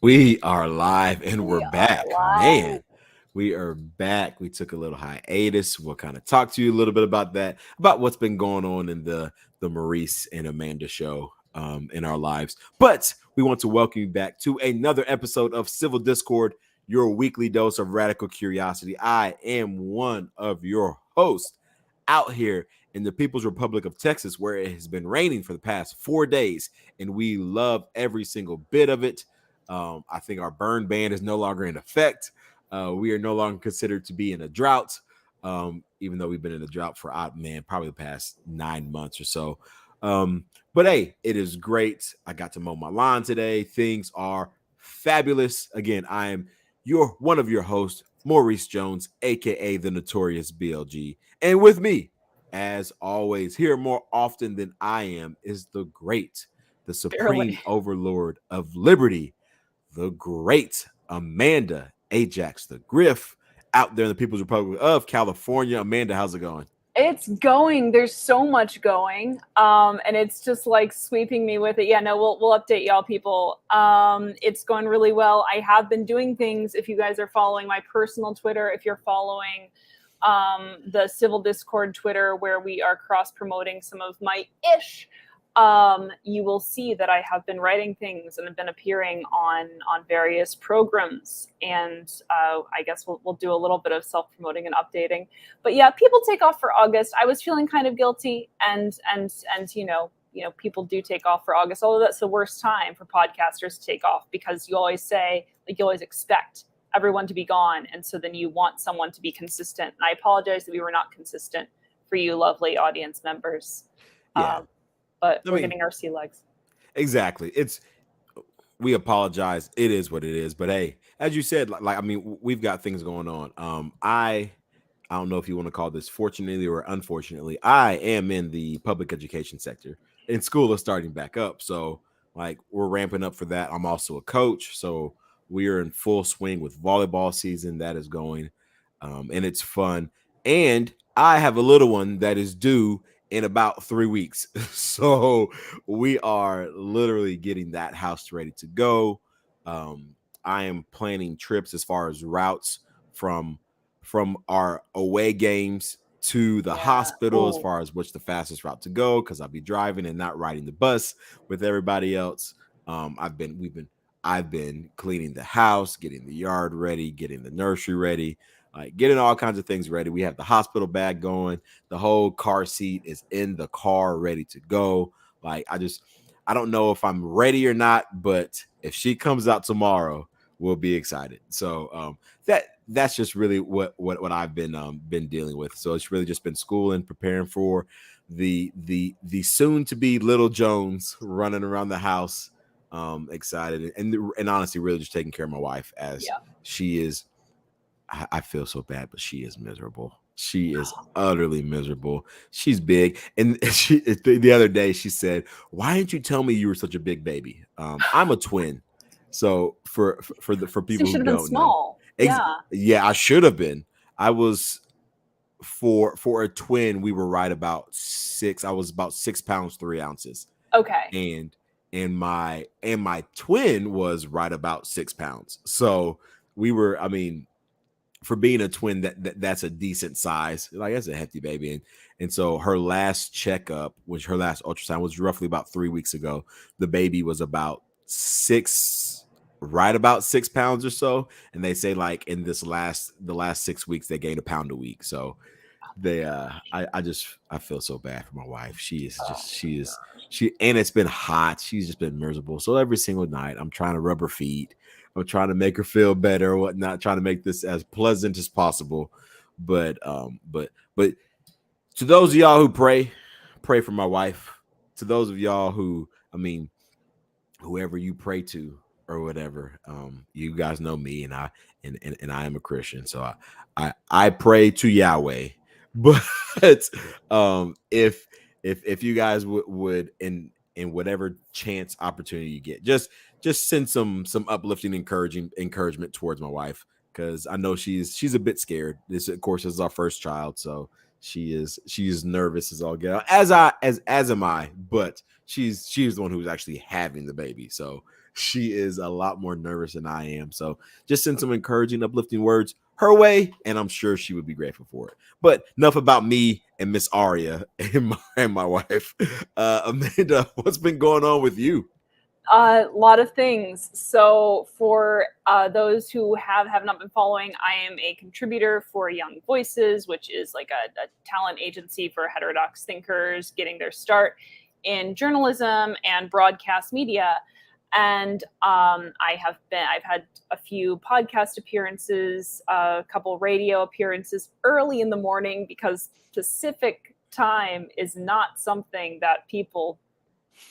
We are live and we're We are back. live. Man, we are back. We took a little hiatus. We'll kind of talk to you a little bit about that, about what's been going on in the Maurice and Amanda show in our lives. But we want to welcome you back to another episode of Civil Discord, your weekly dose of radical curiosity. I am one of your hosts out here in the People's Republic of Texas, where it has been raining for the past 4 days, and we love every single bit of it. I think our burn ban is no longer in effect. We are no longer considered to be in a drought, even though we've been in a drought for probably the past 9 months or so. But hey, it is great. I got to mow my lawn today. Things are fabulous. Again, I am one of your hosts, Maurice Jones, aka the Notorious BLG, and with me, as always, here more often than I am, is the supreme Barely. overlord of liberty, the great Amanda Ajax the Griff out there in the People's Republic of California. Amanda, how's it going? It's going. There's so much going. And it's just like sweeping me with it. Yeah, no, we'll update y'all people. It's going really well. I have been doing things. If you guys are following my personal Twitter, if you're following the Civil Discord Twitter, where we are cross promoting some of my ish, you will see that I have been writing things and have been appearing on various programs. And I guess we'll do a little bit of self promoting and updating. But yeah, people take off for August. I was feeling kind of guilty, and people do take off for August. Although that's the worst time for podcasters to take off, because you always say, like, you always expect everyone to be gone, and so then you want someone to be consistent. And I apologize that we were not consistent for you lovely audience members. Yeah, But I we're mean, getting our sea legs. exactly. We apologize. It is what it is. But hey, as you said, we've got things going on. I don't know if you want to call this fortunately or unfortunately. I am in the public education sector, and school is starting back up. So, like, we're ramping up for that. I'm also a coach, so we are in full swing with volleyball season that is going, and it's fun. And I have a little one that is due in about 3 weeks, so we are literally getting that house ready to go. I am planning trips as far as routes from our away games to the Yeah. hospital as Oh, far as which the fastest route to go, because I'll be driving and not riding the bus with everybody else. I've been cleaning the house, getting the yard ready, getting the nursery ready, like getting all kinds of things ready. We have the hospital bag going. The whole car seat is in the car ready to go. Like, I don't know if I'm ready or not, but if she comes out tomorrow, we'll be excited. So that's just really what I've been dealing with. So it's really just been school and preparing for the soon to be little Jones running around the house. Excited and honestly, really just taking care of my wife, as yeah. she is. I feel so bad, but she is miserable. She is utterly miserable. She's big, and the other day she said, "Why didn't you tell me you were such a big baby?" I'm a twin, so for So you people who should have been don't know, small. Yeah. yeah, I should have been. I was for a twin. We were right about six. I was about 6 pounds 3 ounces, Okay. and my twin was right about 6 pounds. So we were. I mean, for being a twin, that's a decent size. Like, that's a hefty baby. And so her last checkup, which her last ultrasound was roughly about 3 weeks ago. The baby was about right about 6 pounds or so. And they say, like, in the last 6 weeks, they gained a pound a week. So I feel so bad for my wife. And it's been hot. She's just been miserable. So every single night I'm trying to rub her feet. I'm trying to make her feel better or whatnot, trying to make this as pleasant as possible. But to those of y'all who pray for my wife. To those of y'all who, I mean, whoever you pray to or whatever, you guys know me, and and I am a Christian, so I pray to Yahweh. But if you guys would in whatever chance opportunity you get, just send some uplifting encouragement towards my wife, because I know she's a bit scared. This, of course, is our first child, so she is nervous as all get out, as am I, but she's the one who's actually having the baby. So She is a lot more nervous than I am. So just send some encouraging, uplifting words her way, and I'm sure she would be grateful for it. But enough about me and Miss Aria and my wife. Amanda, what's been going on with you? A lot of things. So for those who have not been following, I am a contributor for Young Voices, which is like a talent agency for heterodox thinkers getting their start in journalism and broadcast media. And I've had a few podcast appearances, a couple radio appearances early in the morning, because Pacific time is not something that people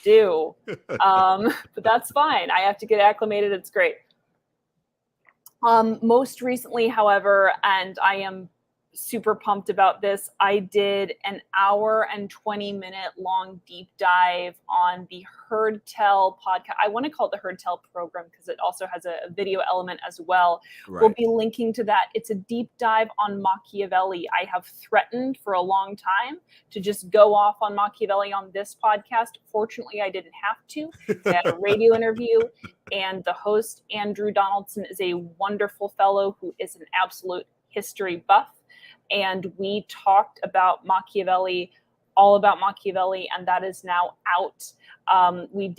do. But that's fine. I have to get acclimated. It's great. Most recently, however, and I am super pumped about this, I did an hour and 20-minute long deep dive on the Heard Tell podcast. I want to call it the Heard Tell program because it also has a video element as well. Right. We'll be linking to that. It's a deep dive on Machiavelli. I have threatened for a long time to just go off on Machiavelli on this podcast. Fortunately, I didn't have to. I had a radio interview, and the host, Andrew Donaldson, is a wonderful fellow who is an absolute history buff. And we talked about Machiavelli, all about Machiavelli, and that is now out. We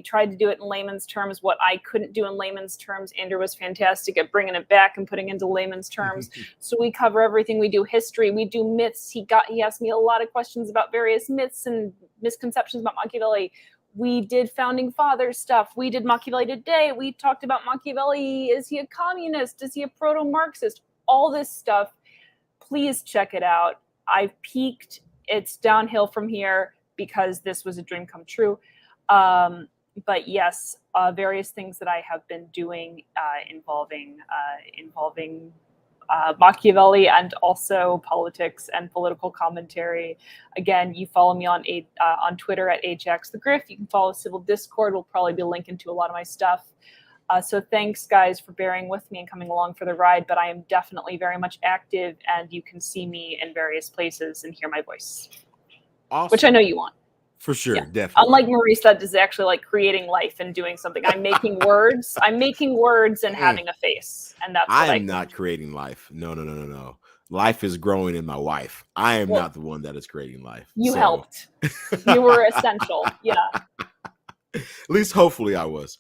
tried to do it in layman's terms. What I couldn't do in layman's terms, Andrew was fantastic at bringing it back and putting into layman's terms. So we cover everything. We do history, we do myths. He asked me a lot of questions about various myths and misconceptions about Machiavelli. We did founding father stuff. We did Machiavelli Today. We talked about Machiavelli. Is he a communist? Is he a proto-Marxist? All this stuff. Please check it out. I've peaked. It's downhill from here because this was a dream come true. But yes, various things that I have been doing involving Machiavelli and also politics and political commentary. Again, you follow me on Twitter at AjaxTheGriff. You can follow Civil Discord. We'll probably be linking to a lot of my stuff. So thanks, guys, for bearing with me and coming along for the ride. But I am definitely very much active, and you can see me in various places and hear my voice. Awesome. Which I know you want. For sure, yeah. Definitely. Unlike Maurice, that is actually like creating life and doing something. I'm making words. I'm making words and having a face, and that's. I am not creating life. No. Life is growing in my wife. I am not the one that is creating life. You helped. You were essential. Yeah. At least, hopefully, I was.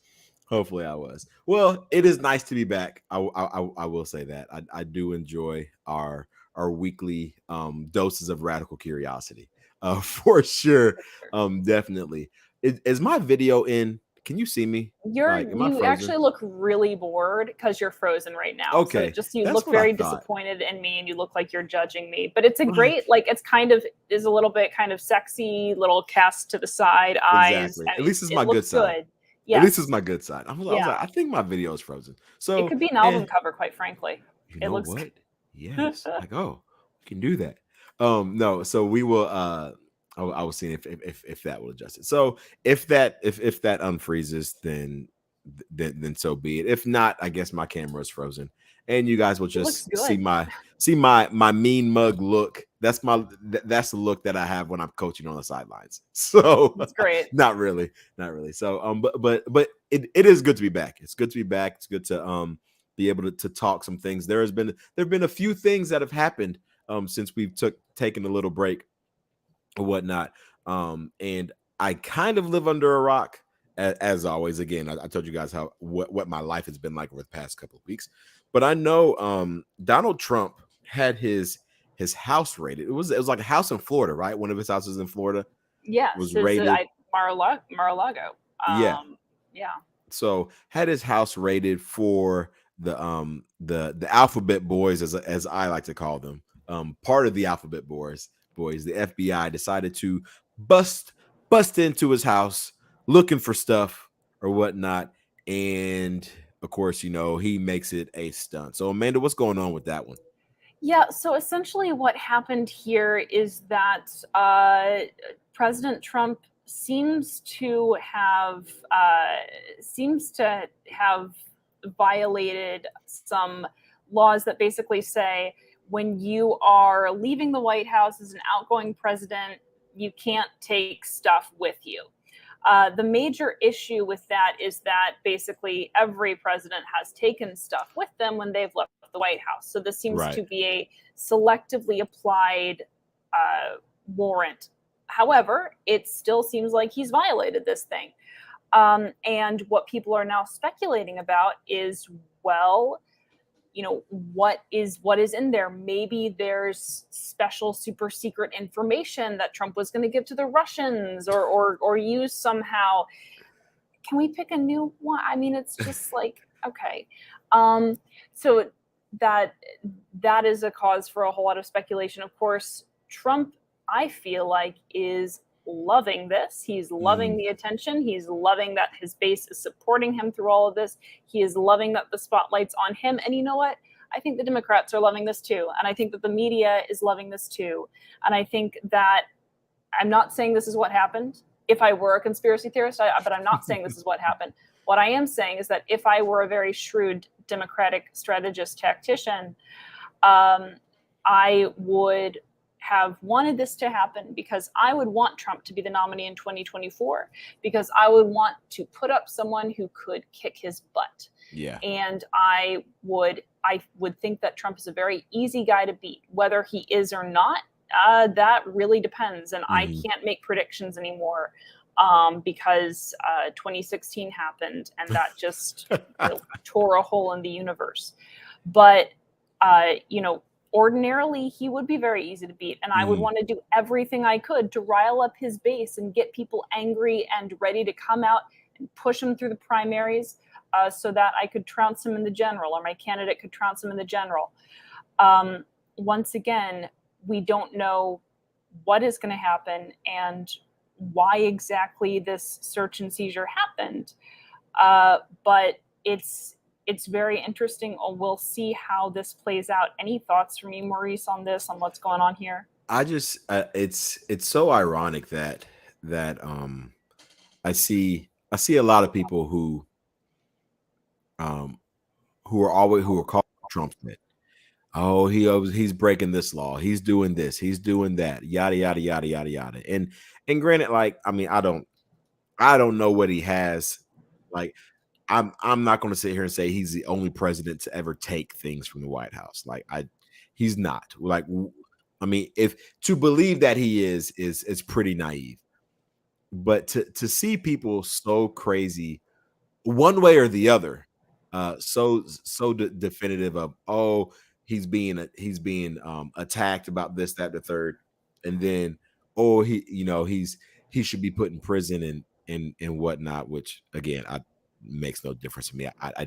Well, it is nice to be back. I will say that I do enjoy our weekly doses of radical curiosity. For sure. Definitely. Is my video in? Can you see me? You actually look really bored because you're frozen right now. Okay. So you look very disappointed in me, and you look like you're judging me. But it's a great, it's kind of is a little bit kind of sexy little cast to the side eyes. Exactly. At least it's my good side. Good. Yes. At least it's my good side. I was like, I think my video is frozen. So it could be an album cover, quite frankly. It looks what? Yes. we can do that. No, so we will I was seeing if that will adjust it. So if that unfreezes, then so be it. If not, I guess my camera is frozen, and you guys will just see my mean mug look. That's the look that I have when I'm coaching on the sidelines. So that's great. Not really. So but it is good to be back. It's good to be back. It's good to be able to talk some things. There've been a few things that have happened since we've taken a little break or whatnot. And I kind of live under a rock as always. Again, I told you guys what my life has been like over the past couple of weeks. But I know Donald Trump had his house raided. It was like a house in Florida, right? One of his houses in Florida. Yeah, was raided. Mar-a-Lago. Yeah. So had his house raided for the alphabet boys, as I like to call them. Part of the alphabet boys. The FBI decided to bust into his house looking for stuff or whatnot, and of course, he makes it a stunt. So, Amanda, what's going on with that one? Yeah, so essentially what happened here is that President Trump seems to have violated some laws that basically say when you are leaving the White House as an outgoing president, you can't take stuff with you. The major issue with that is that basically every president has taken stuff with them when they've left the White House. So this seems Right. to be a selectively applied warrant. However, it still seems like he's violated this thing. And what people are now speculating about is, well, what is in there. Maybe there's special super secret information that Trump was going to give to the Russians or use somehow. Can we pick a new one? I mean, it's just like, okay. So that is a cause for a whole lot of speculation. Of course, Trump, I feel like, is loving this. He's loving the attention. He's loving that his base is supporting him through all of this. He is loving that the spotlight's on him. And you know what? I think the Democrats are loving this too. And I think that the media is loving this too. And I think that, I'm not saying this is what happened. If I were a conspiracy theorist, but I'm not saying this is what happened. What I am saying is that if I were a very shrewd Democratic strategist tactician, I would have wanted this to happen because I would want Trump to be the nominee in 2024, because I would want to put up someone who could kick his butt. Yeah. And I would think that Trump is a very easy guy to beat. Whether he is or not, that really depends. And I can't make predictions anymore because 2016 happened and that just tore a hole in the universe. But, ordinarily he would be very easy to beat. And I would want to do everything I could to rile up his base and get people angry and ready to come out and push him through the primaries so that I could trounce him in the general, or my candidate could trounce him in the general. Once again, we don't know what is going to happen and why exactly this search and seizure happened. But it's very interesting. We'll see how this plays out. Any thoughts from you, Maurice, on this, on what's going on here? I just it's so ironic that I see a lot of people who are calling Trump that, oh, he's breaking this law, he's doing this, he's doing that, yada yada yada yada yada. And granted, like, I mean, I don't know what he has. Like, I'm not going to sit here and say he's the only president to ever take things from the White House. Like, he's not. Like, I mean, if to believe that he is pretty naive. But to see people so crazy one way or the other, so definitive of, oh, he's being attacked about this, that, the third, and then, oh, he should be put in prison and whatnot, which again, makes no difference to me. I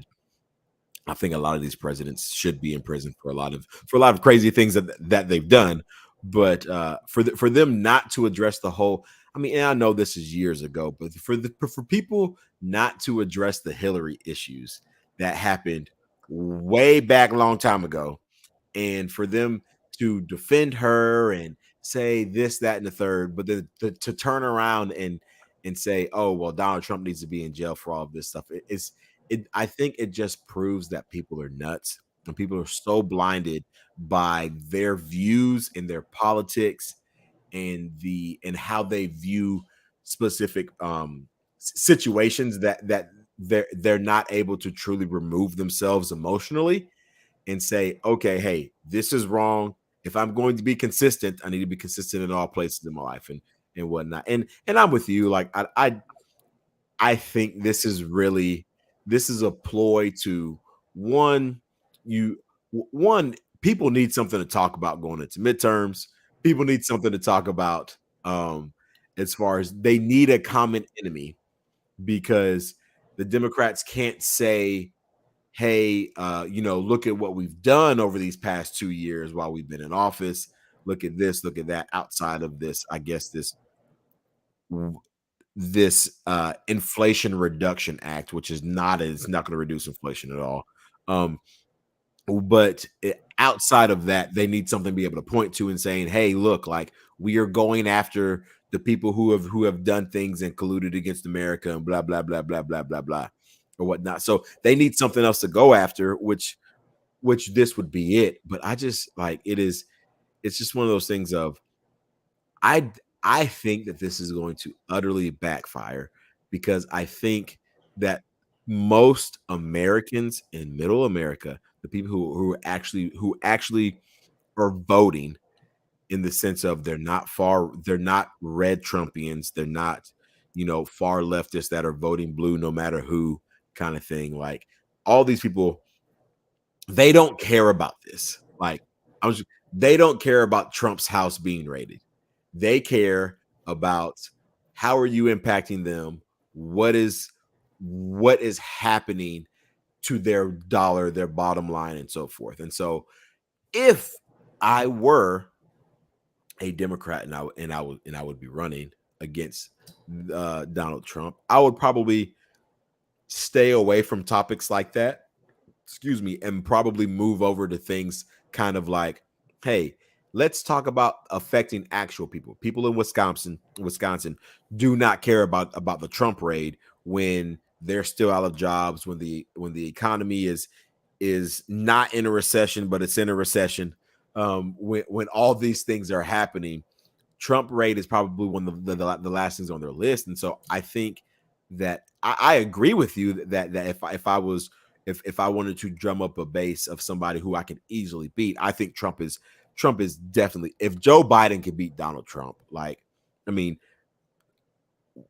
think a lot of these presidents should be in prison for a lot of crazy things that they've done. But for them not to address the whole, I mean, and I know this is years ago, but for people not to address the Hillary issues that happened way back a long time ago, and for them to defend her and say this, that, and the third, but then to turn around and say, oh, well, Donald Trump needs to be in jail for all of this stuff. I think it just proves that people are nuts and people are so blinded by their views and their politics and how they view specific situations that they're not able to truly remove themselves emotionally and say, okay, hey, this is wrong. If I'm going to be consistent, I need to be consistent in all places in my life and whatnot. And I'm with you. Like, I think this is a ploy to people need something to talk about going into midterms. People need something to talk about as far as they need a common enemy, because the Democrats can't say, hey, look at what we've done over these past 2 years while we've been in office. Look at this, look at that. Outside of this, I guess this Inflation Reduction Act, which is it's not going to reduce inflation at all. But outside of that, they need something to be able to point to and saying, hey, look, like, we are going after the people who have done things and colluded against America and blah, blah, blah, blah, blah, blah, blah, or whatnot. So they need something else to go after, which this would be it. But I just, like, it's just one of those things of, I think that this is going to utterly backfire. because I think that most Americans in middle America, the people who actually are voting in the sense of they're not red Trumpians, they're not, far leftists that are voting blue no matter who kind of thing. Like all these people, they don't care about this. Like they don't care about Trump's house being raided. They care about how are you impacting them? What is happening to their dollar, their bottom line, and so forth. And so if I were a Democrat and I would be running against Donald Trump, I would probably stay away from topics like that. Excuse me, and probably move over to things kind of like, hey, let's talk about affecting actual people. People in Wisconsin do not care about the Trump raid when they're still out of jobs, when the economy is not in a recession, but it's in a recession. When all these things are happening, Trump raid is probably one of the last things on their list. And so I think that I agree with you that if I wanted to drum up a base of somebody who I can easily beat, I think Trump is definitely, if Joe Biden can beat Donald Trump, like, I mean,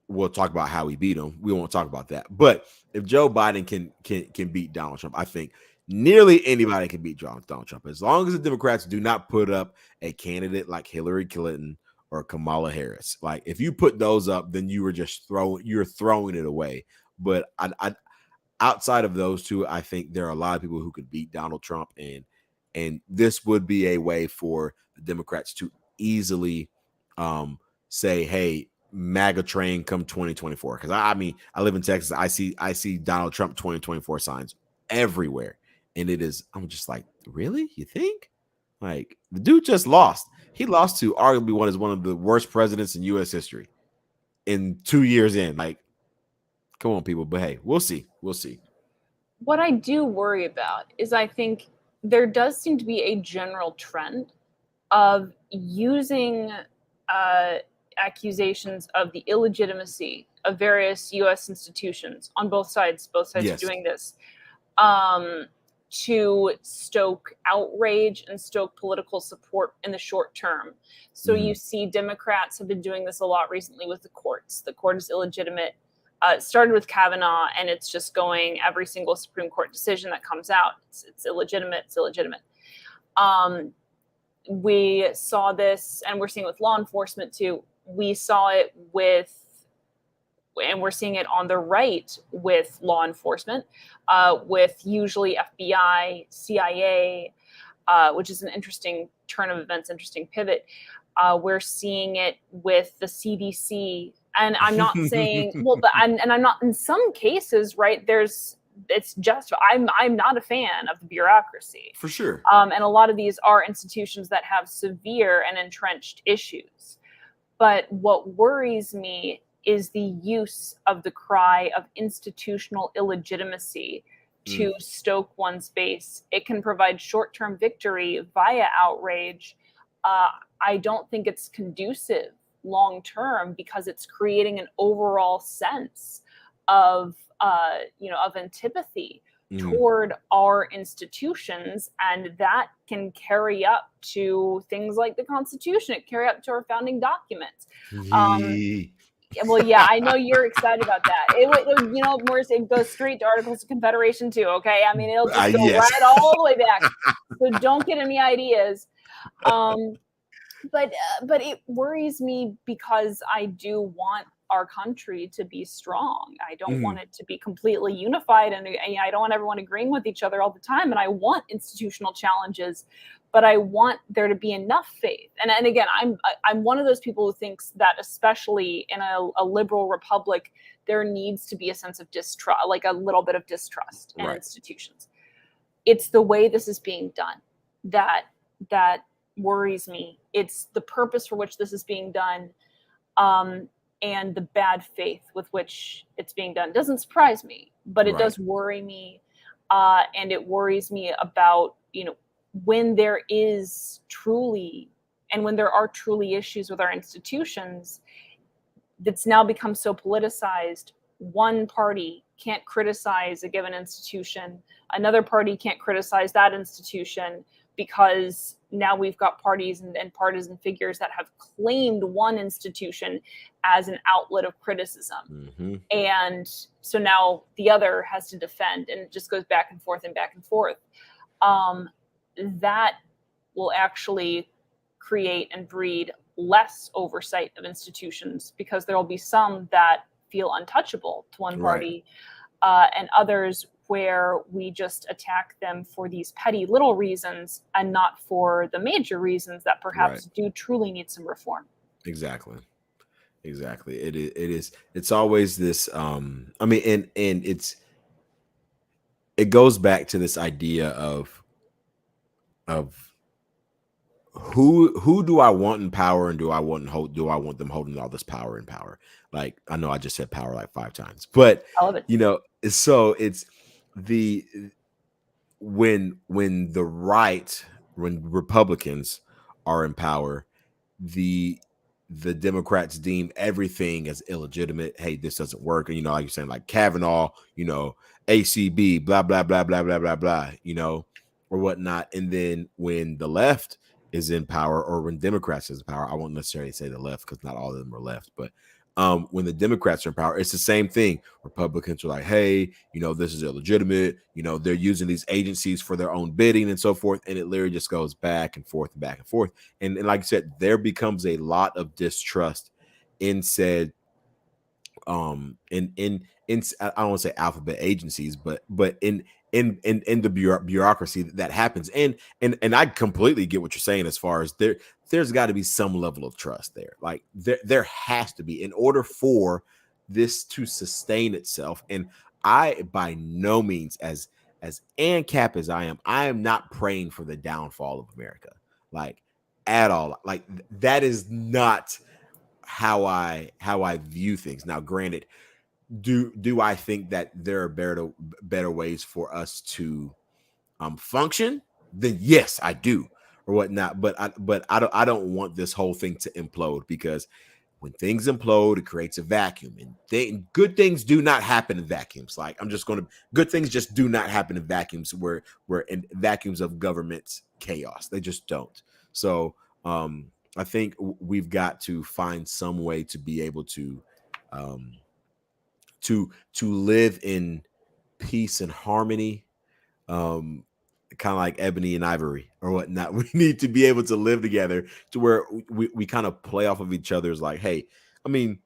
we'll talk about how he beat him. We won't talk about that. But if Joe Biden can beat Donald Trump, I think nearly anybody can beat Donald Trump, as long as the Democrats do not put up a candidate like Hillary Clinton or Kamala Harris. Like if you put those up, then you're throwing it away. But outside of those two, I think there are a lot of people who could beat Donald Trump, and this would be a way for the Democrats to easily say, hey, MAGA train come 2024. Because I mean, I live in Texas. I see Donald Trump 2024 signs everywhere. And I'm just like, really? You think? Like the dude just lost. He lost to arguably one of the worst presidents in U.S. history in 2 years in. Like, come on, people. But hey, we'll see. We'll see. What I do worry about is I think there does seem to be a general trend of using accusations of the illegitimacy of various U.S. institutions on both sides. Both sides Yes. are doing this to stoke outrage and stoke political support in the short term. So you see Democrats have been doing this a lot recently with the courts. The court is illegitimate. It started with Kavanaugh, and it's just going every single Supreme Court decision that comes out. It's illegitimate. It's illegitimate. We saw this, and we're seeing it with law enforcement too. We saw it and we're seeing it on the right with law enforcement, with usually FBI, CIA, which is an interesting turn of events, interesting pivot. We're seeing it with the CDC. And I'm not saying, I'm not, in some cases, right, it's just, I'm not a fan of the bureaucracy. For sure. And a lot of these are institutions that have severe and entrenched issues. But what worries me is the use of the cry of institutional illegitimacy to stoke one's base. It can provide short-term victory via outrage. I don't think it's conducive long-term because it's creating an overall sense of antipathy toward our institutions, and that can carry up to things like the Constitution. It carry up to our founding documents. Well, yeah, I know you're excited about that. Morris, it goes straight to Articles of Confederation too. Okay, I mean, it'll just go right all the way back. So don't get any ideas. But it worries me because I do want our country to be strong. I don't want it to be completely unified, and I don't want everyone agreeing with each other all the time. And I want institutional challenges, but I want there to be enough faith. And again, I'm one of those people who thinks that, especially in a liberal republic, there needs to be a sense of distrust, like a little bit of distrust in institutions. It's the way this is being done that worries me. It's the purpose for which this is being done, and the bad faith with which it's being done. It doesn't surprise me, but it does worry me. And it worries me about, when there are truly issues with our institutions, that's now become so politicized. one party can't criticize a given institution, another party can't criticize that institution, because now we've got parties and partisan figures that have claimed one institution as an outlet of criticism. Mm-hmm. And so now the other has to defend, and it just goes back and forth and back and forth. That will actually create and breed less oversight of institutions, because there will be some that feel untouchable to one party, and others where we just attack them for these petty little reasons and not for the major reasons that perhaps do truly need some reform. Exactly. It's always this, I mean, and it goes back to this idea of who do I want in power, and do I want them holding all this power in power? Like, I know I just said power like 5 times, but you know, so it's the when Republicans are in power, the Democrats deem everything as illegitimate. Hey, this doesn't work. And, you know, like you're saying, like Kavanaugh, you know, ACB, blah, blah, blah, blah, blah, blah, blah, you know, or whatnot. And then when the left is in power, or when Democrats is in power, I won't necessarily say the left, because not all of them are left, but when the Democrats are in power, it's the same thing. Republicans are like, hey, you know, this is illegitimate. You know, they're using these agencies for their own bidding and so forth. And it literally just goes back and forth and back and forth. And like I said, there becomes a lot of distrust in said, in I don't want to say alphabet agencies, but in the bureaucracy that happens. And I completely get what you're saying, as far as there's got to be some level of trust there. Like there has to be, in order for this to sustain itself. And I, by no means, as ANCAP as I am not praying for the downfall of America, like, at all. Like, that is not how I view things. Now, granted, do I think that there are better ways for us to function? Then yes, I do, or whatnot. But I don't want this whole thing to implode, because when things implode, it creates a vacuum, and good things do not happen in vacuums. Like, good things just do not happen in vacuums, where in vacuums of government chaos. They just don't. So I think we've got to find some way to be able to live in peace and harmony, kind of like ebony and ivory or whatnot. We need to be able to live together to where we kind of play off of each other's, like, hey, I mean,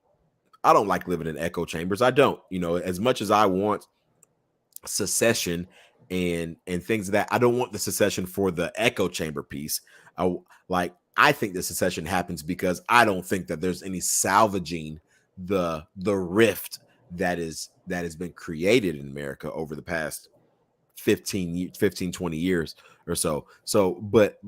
I don't like living in echo chambers. I don't, you know, as much as I want secession and things that I don't want the secession for the echo chamber piece. I think the secession happens because I don't think that there's any salvaging the rift that has been created in America over the past 15, 20 years or so. But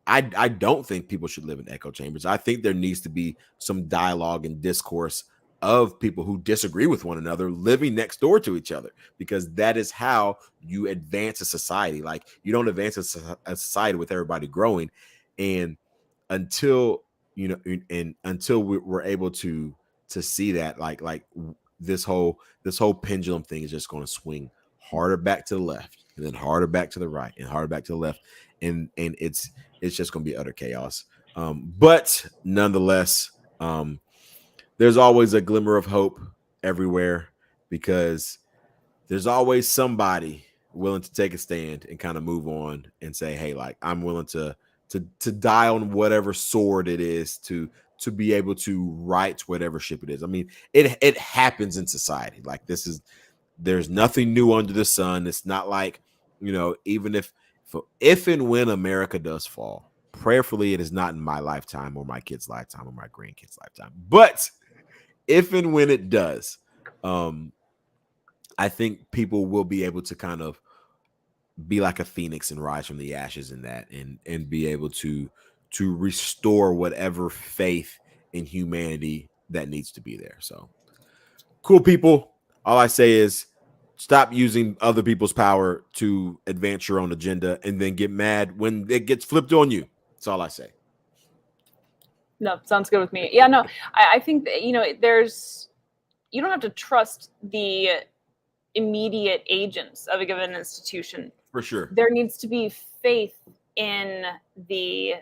I don't think people should live in echo chambers. I think there needs to be some dialogue and discourse of people who disagree with one another living next door to each other, because that is how you advance a society. Like, you don't advance a society with everybody growing. And until we're able to see that, like this whole pendulum thing is just going to swing harder back to the left, and then harder back to the right, and harder back to the left, and it's just going to be utter chaos. But nonetheless, there's always a glimmer of hope everywhere, because there's always somebody willing to take a stand and kind of move on and say, hey, like, I'm willing to die on whatever sword it is to be able to right whatever ship it is. I mean, it happens in society. Like, there's nothing new under the sun. It's not like, you know, even if and when America does fall, prayerfully it is not in my lifetime or my kids' lifetime or my grandkids' lifetime, but if and when it does, I think people will be able to kind of be like a phoenix and rise from the ashes in that, and be able to restore whatever faith in humanity that needs to be there. So cool, people. All I say is, stop using other people's power to advance your own agenda and then get mad when it gets flipped on you. That's all I say. No, sounds good with me. Yeah, no, I think that, there's, you don't have to trust the immediate agents of a given institution. For sure. There needs to be faith in the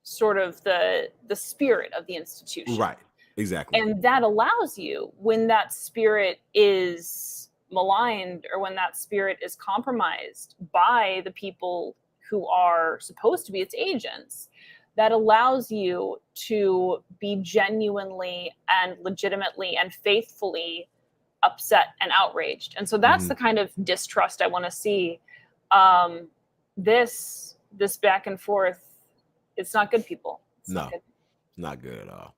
sort of the spirit of the institution. Right. Exactly. And that allows you, when that spirit is maligned or when that spirit is compromised by the people who are supposed to be its agents, that allows you to be genuinely and legitimately and faithfully upset and outraged. And so that's the kind of distrust I want to see. This back and forth, it's not good, people. It's not good at all.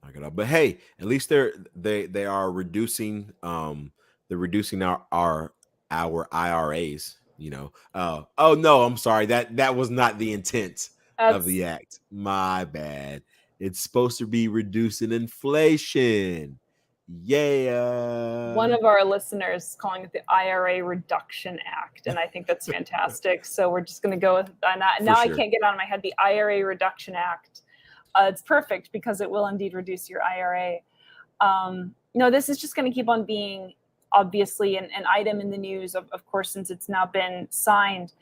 Not good at all. But hey, at least they are reducing they're reducing our IRAs, you know. Oh no, I'm sorry. That was not the intent of the act. My bad. It's supposed to be reducing inflation. Yeah. One of our listeners calling it the IRA Reduction Act, and I think that's fantastic. So we're just going to go with that. Now I can't get out of my head the IRA Reduction Act. It's perfect because it will indeed reduce your IRA. No, this is just going to keep on being obviously an item in the news, of course, since it's now been signed.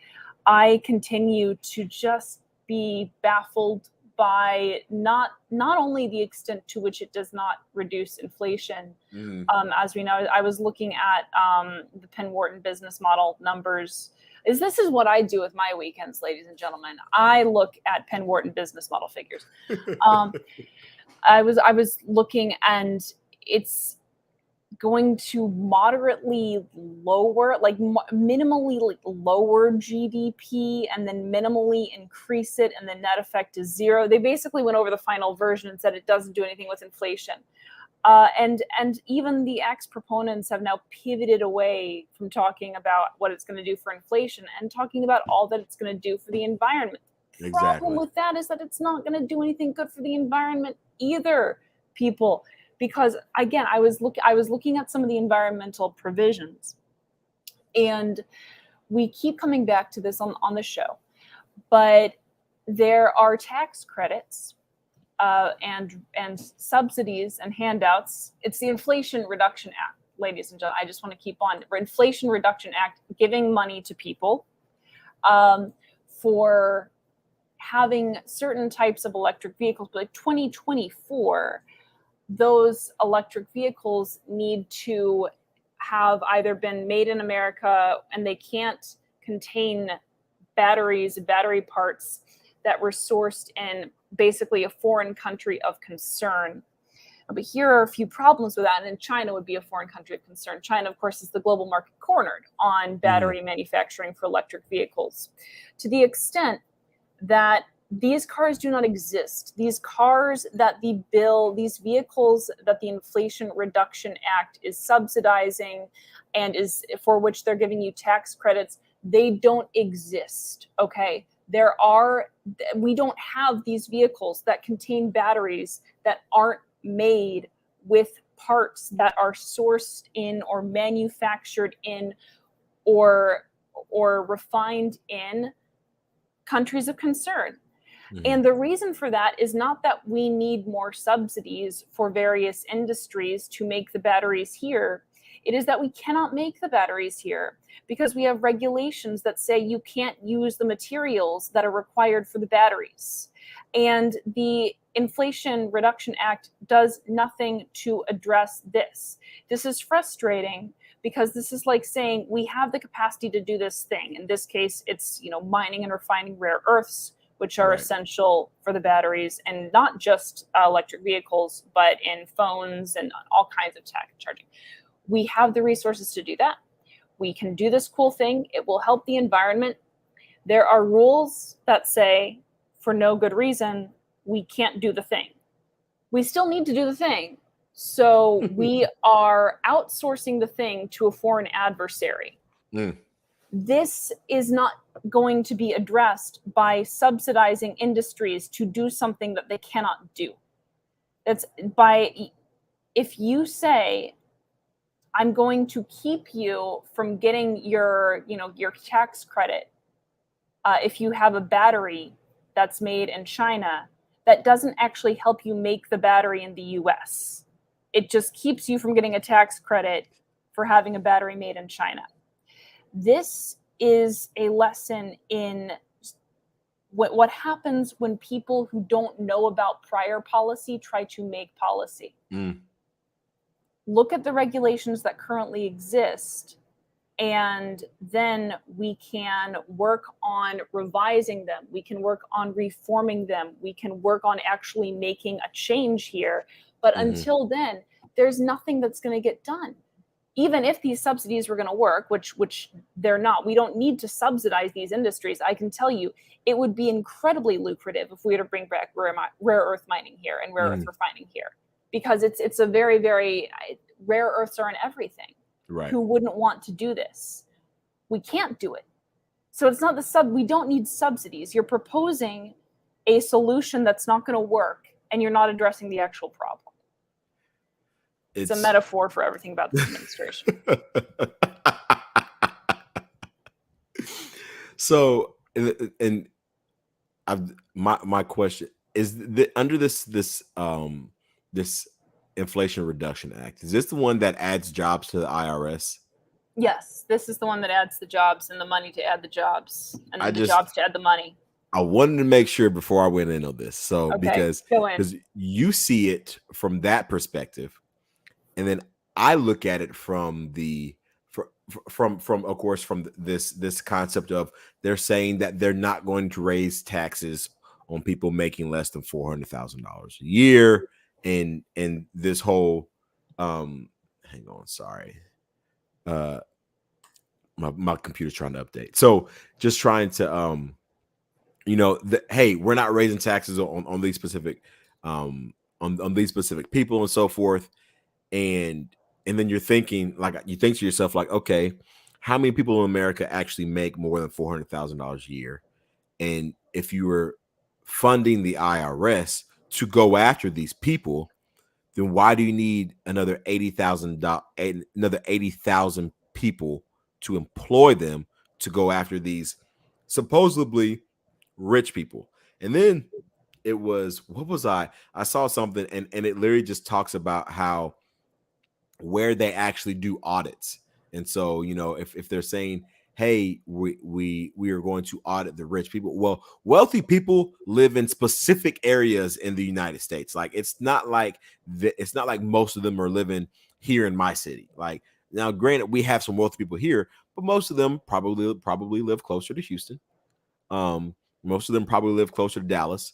I continue to just be baffled by not only the extent to which it does not reduce inflation. As we know, I was looking at the Penn Wharton business model numbers. This is what I do with my weekends, ladies and gentlemen. I look at Penn Wharton business model figures. I was looking, and it's going to moderately lower, like minimally lower GDP, and then minimally increase it, and the net effect is zero. They basically went over the final version and said it doesn't do anything with inflation. And even the X proponents have now pivoted away from talking about what it's going to do for inflation and talking about all that it's going to do for the environment. The problem with that is that it's not going to do anything good for the environment either, people. Because again, I was looking at some of the environmental provisions, and we keep coming back to this on the show, but there are tax credits and subsidies and handouts. It's the Inflation Reduction Act, ladies and gentlemen. I just want to keep on. Inflation Reduction Act, giving money to people for having certain types of electric vehicles. But like 2024, those electric vehicles need to have either been made in America, and they can't contain battery parts that were sourced in basically a foreign country of concern. But here are a few problems with that, and China would be a foreign country of concern. China, of course, is the global market cornered on battery manufacturing for electric vehicles, to the extent that these cars do not exist. These cars that these vehicles that the Inflation Reduction Act is subsidizing and is for which they're giving you tax credits, they don't exist. Okay. We don't have these vehicles that contain batteries that aren't made with parts that are sourced in or manufactured in or refined in countries of concern. And the reason for that is not that we need more subsidies for various industries to make the batteries here. It is that we cannot make the batteries here because we have regulations that say you can't use the materials that are required for the batteries. And the Inflation Reduction Act does nothing to address this. This is frustrating because this is like saying we have the capacity to do this thing. In this case, it's, mining and refining rare earths, which are essential for the batteries, and not just electric vehicles, but in phones and all kinds of tech charging. We have the resources to do that. We can do this cool thing. It will help the environment. There are rules that say, for no good reason, we can't do the thing. We still need to do the thing. So we are outsourcing the thing to a foreign adversary. This is not going to be addressed by subsidizing industries to do something that they cannot do. If you say, I'm going to keep you from getting your tax credit if you have a battery that's made in China, that doesn't actually help you make the battery in the US. It just keeps you from getting a tax credit for having a battery made in China. This is a lesson in what happens when people who don't know about prior policy try to make policy. Look at the regulations that currently exist, and then we can work on revising them. We can work on reforming them. We can work on actually making a change here. But until then, there's nothing that's going to get done. Even if these subsidies were going to work, which they're not, we don't need to subsidize these industries. I can tell you, it would be incredibly lucrative if we were to bring back rare earth mining here and rare earth refining here, because it's a very, very rare earths are in everything. Right. Who wouldn't want to do this? We can't do it. So it's not we don't need subsidies. You're proposing a solution that's not going to work, and you're not addressing the actual problem. It's a metaphor for everything about this administration. So, and my question is, under this Inflation Reduction Act, is this the one that adds jobs to the IRS? Yes, this is the one that adds the jobs and the money to add the jobs, and then the jobs to add the money. I wanted to make sure before I went in on this. So because you see it from that perspective, and then I look at it from the from of course from this concept of they're saying that they're not going to raise taxes on people making less than $400,000 a year, and this whole hang on, sorry, my computer's trying to update. So just trying to hey, we're not raising taxes on these specific on these specific people and so forth. And then you think to yourself, like, okay, how many people in America actually make more than $400,000 a year? And if you were funding the IRS to go after these people, then why do you need another 80,000 people to employ them to go after these supposedly rich people? And then it was, I saw something, and it literally just talks about how where they actually do audits. And so, if they're saying, hey, we are going to audit the rich people, well, wealthy people live in specific areas in the United States. Like, it's not like most of them are living here in my city. Like, now, granted, we have some wealthy people here, but most of them probably live closer to Houston. Most of them probably live closer to Dallas,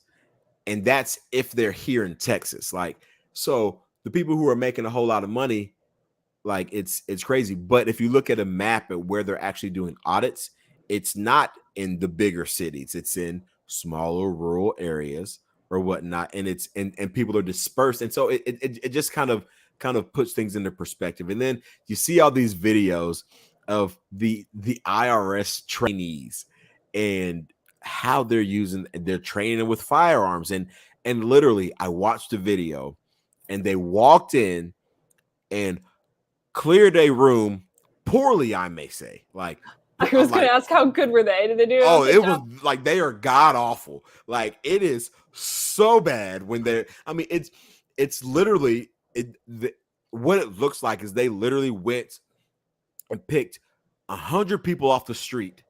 and that's if they're here in Texas. Like, so the people who are making a whole lot of money, like, it's crazy. But if you look at a map at where they're actually doing audits, it's not in the bigger cities. It's in smaller rural areas or whatnot, and it's and people are dispersed. And so it just kind of puts things into perspective. And then you see all these videos of the IRS trainees and how they're training with firearms. And literally, I watched a video, and they walked in and cleared a room poorly, I may say. Like, I was going to ask, how good were they? Did they do? Oh, it was like, they are god awful. Like, it is so bad when they're. I mean, it's literally what it looks like is they literally went and picked 100 people off the street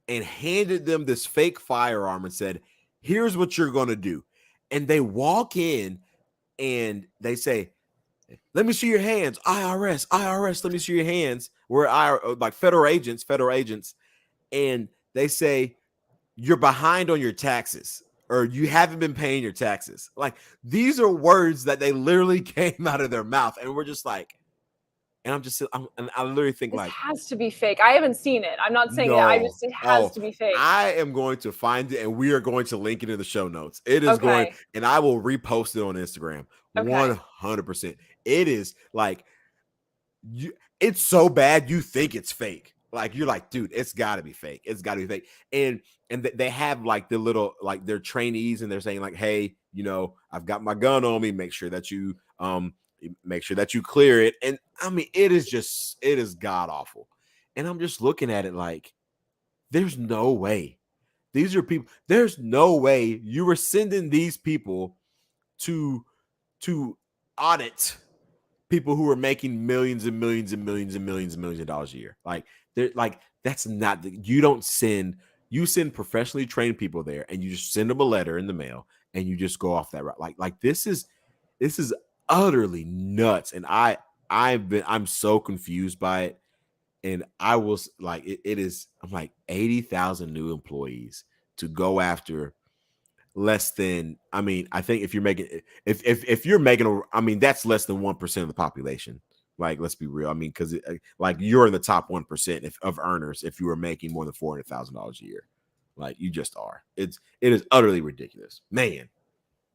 and handed them this fake firearm and said, "Here's what you're going to do." And they walk in and they say, "Let me see your hands, IRS, let me see your hands." We're like federal agents, and they say, "You're behind on your taxes, or you haven't been paying your taxes." Like, these are words that they literally came out of their mouth, and we're just like, and I literally think, this like, has to be fake. I haven't seen it. I'm not saying that. It has to be fake. I am going to find it, and we are going to link it in the show notes. It is going, and I will repost it on Instagram. 100%. It is like, it's so bad you think it's fake. Like, you're like, dude, it's got to be fake. It's got to be fake. And they have like the little, like, their trainees, and they're saying, like, "Hey, I've got my gun on me. Make sure that you clear it." And I mean, it is god awful. And I'm just looking at it like, there's no way. These are people. There's no way you were sending these people to audit people who are making millions and millions and millions and millions and millions of dollars a year. Like they're like that's not you don't send you send professionally trained people there and you just send them a letter in the mail and you just go off that route. Like this is utterly nuts. And I'm so confused by it. And I was like, it is, I'm like 80,000 new employees to go after less than, I mean, I think if you're making, if you're making, I mean, that's less than 1% of the population. Like, let's be real. I mean, because like you're in the top 1% of earners if you were making more than $400,000 a year. Like you just are. It is utterly ridiculous, man.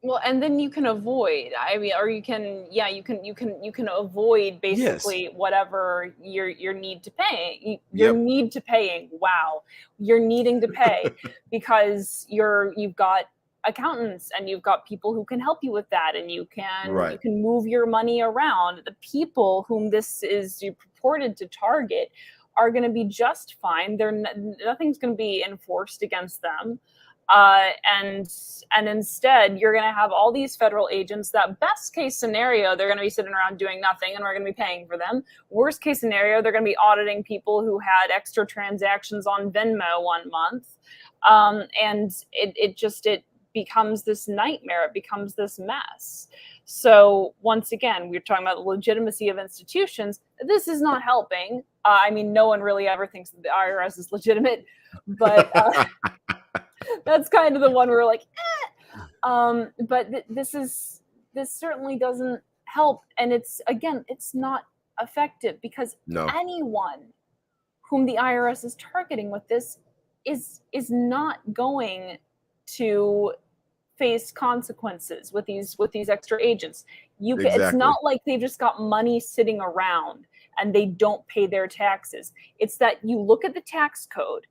Well, and then you can avoid. I mean, or you can, yeah, you can avoid basically whatever your need to pay. Your need to paying. Wow, you're needing to pay because you've got accountants and you've got people who can help you with that, and you can move your money around. The people whom this is purported to target are going to be just fine. Nothing's going to be enforced against them. And instead you're going to have all these federal agents that best case scenario, they're going to be sitting around doing nothing and we're going to be paying for them. Worst case scenario, they're going to be auditing people who had extra transactions on Venmo 1 month. And it becomes this nightmare. It becomes this mess. So once again, we're talking about the legitimacy of institutions. This is not helping. I mean, no one really ever thinks that the IRS is legitimate, but that's kind of the one where we're like, but this certainly doesn't help. And it's not effective because anyone whom the IRS is targeting with this is not going to face consequences with these extra agents. It's not like they've just got money sitting around and they don't pay their taxes. It's that you look at the tax code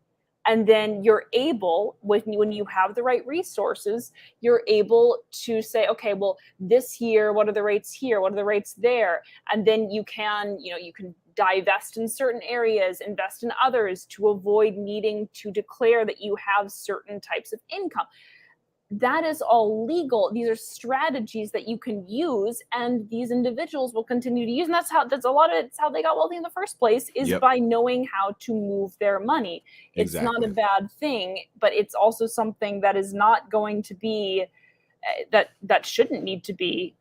and then you're able, when you have the right resources, you're able to say, okay, well, this year, what are the rates here? What are the rates there? And then you can divest in certain areas, invest in others to avoid needing to declare that you have certain types of income. That is all legal. These are strategies that you can use, and these individuals will continue to use. And it's how they got wealthy in the first place, is by knowing how to move their money. It's not a bad thing, but it's also something that is not going to be that shouldn't need to be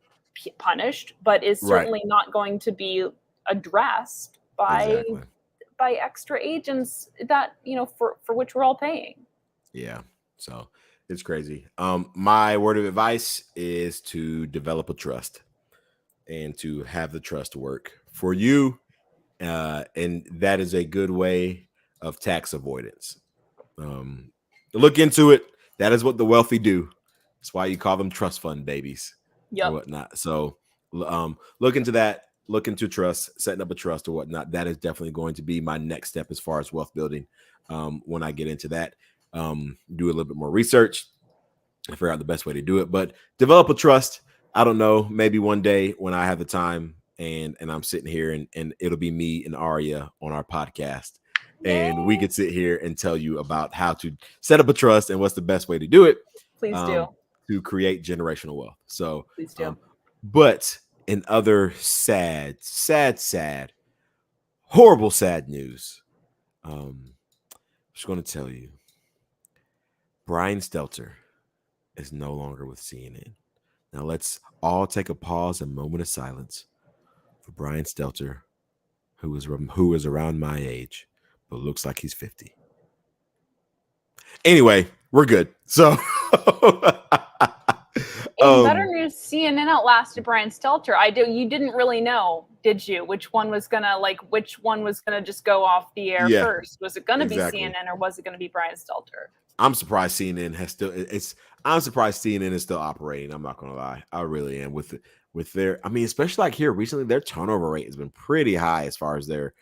punished, but is certainly not going to be addressed by extra agents that, for which we're all paying. Yeah. So it's crazy. My word of advice is to develop a trust and to have the trust work for you. And that is a good way of tax avoidance. Look into it. That is what the wealthy do. That's why you call them trust fund babies or whatnot. So look into that. Look into trust, setting up a trust or whatnot. That is definitely going to be my next step as far as wealth building. When I get into that. Do a little bit more research and figure out the best way to do it, but develop a trust. I don't know, maybe one day when I have the time and I'm sitting here and it'll be me and Aria on our podcast and we could sit here and tell you about how to set up a trust and what's the best way to do it. Please do. To create generational wealth. So, please do. But in other sad, horrible, sad news, I'm just going to tell you, Brian Stelter is no longer with CNN. Now let's all take a pause, a moment of silence for Brian Stelter, who is around my age, but looks like he's 50. Anyway, we're good. So in better news, CNN outlasted Brian Stelter. You didn't really know, did you? Which one was gonna just go off the air first? Was it gonna be CNN or was it gonna be Brian Stelter? I'm surprised CNN is still operating. I'm not gonna lie. I really am with their, I mean, especially like here recently, their turnover rate has been pretty high as far as their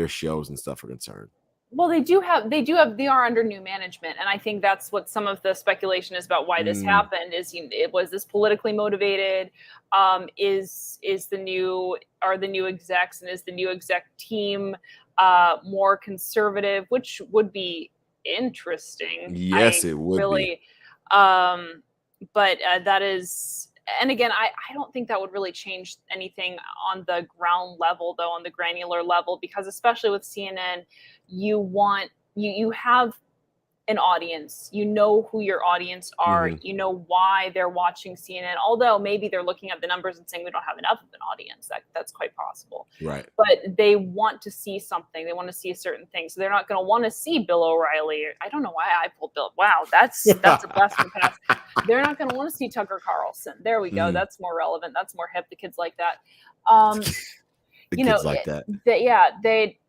shows and stuff are concerned. Well, they are under new management. And I think that's what some of the speculation is about why this happened is, was this politically motivated? Are the new execs and is the new exec team more conservative, which would be interesting. Yes, it would really be. But that is, and again, I don't think that would really change anything on the ground level, though, on the granular level, because especially with CNN, you have an audience. You know who your audience are. Mhm. You know why they're watching CNN. Although maybe they're looking at the numbers and saying we don't have enough of an audience. That's quite possible. Right. But they want to see something. They want to see a certain thing. So they're not going to want to see Bill O'Reilly. I don't know why I pulled Bill. Wow, that's a blast from the past. They're not going to want to see Tucker Carlson. There we go. Mhm. That's more relevant. That's more hip. The kids like that. The You know, kids like that. they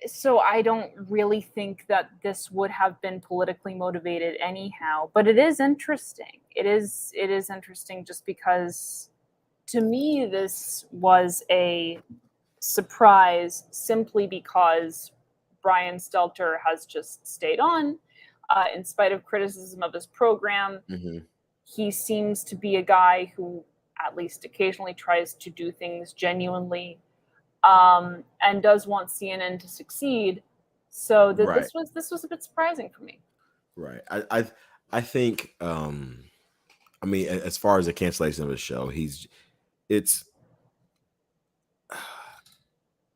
so I don't really think that this would have been politically motivated anyhow, but it is interesting. It is interesting just because to me this was a surprise simply because Brian Stelter has just stayed on in spite of criticism of his program. Mhm. He seems to be a guy who at least occasionally tries to do things genuinely, and does want CNN to succeed. So Right. this was a bit surprising for me. Right. I think I mean, as far as the cancellation of the show, it's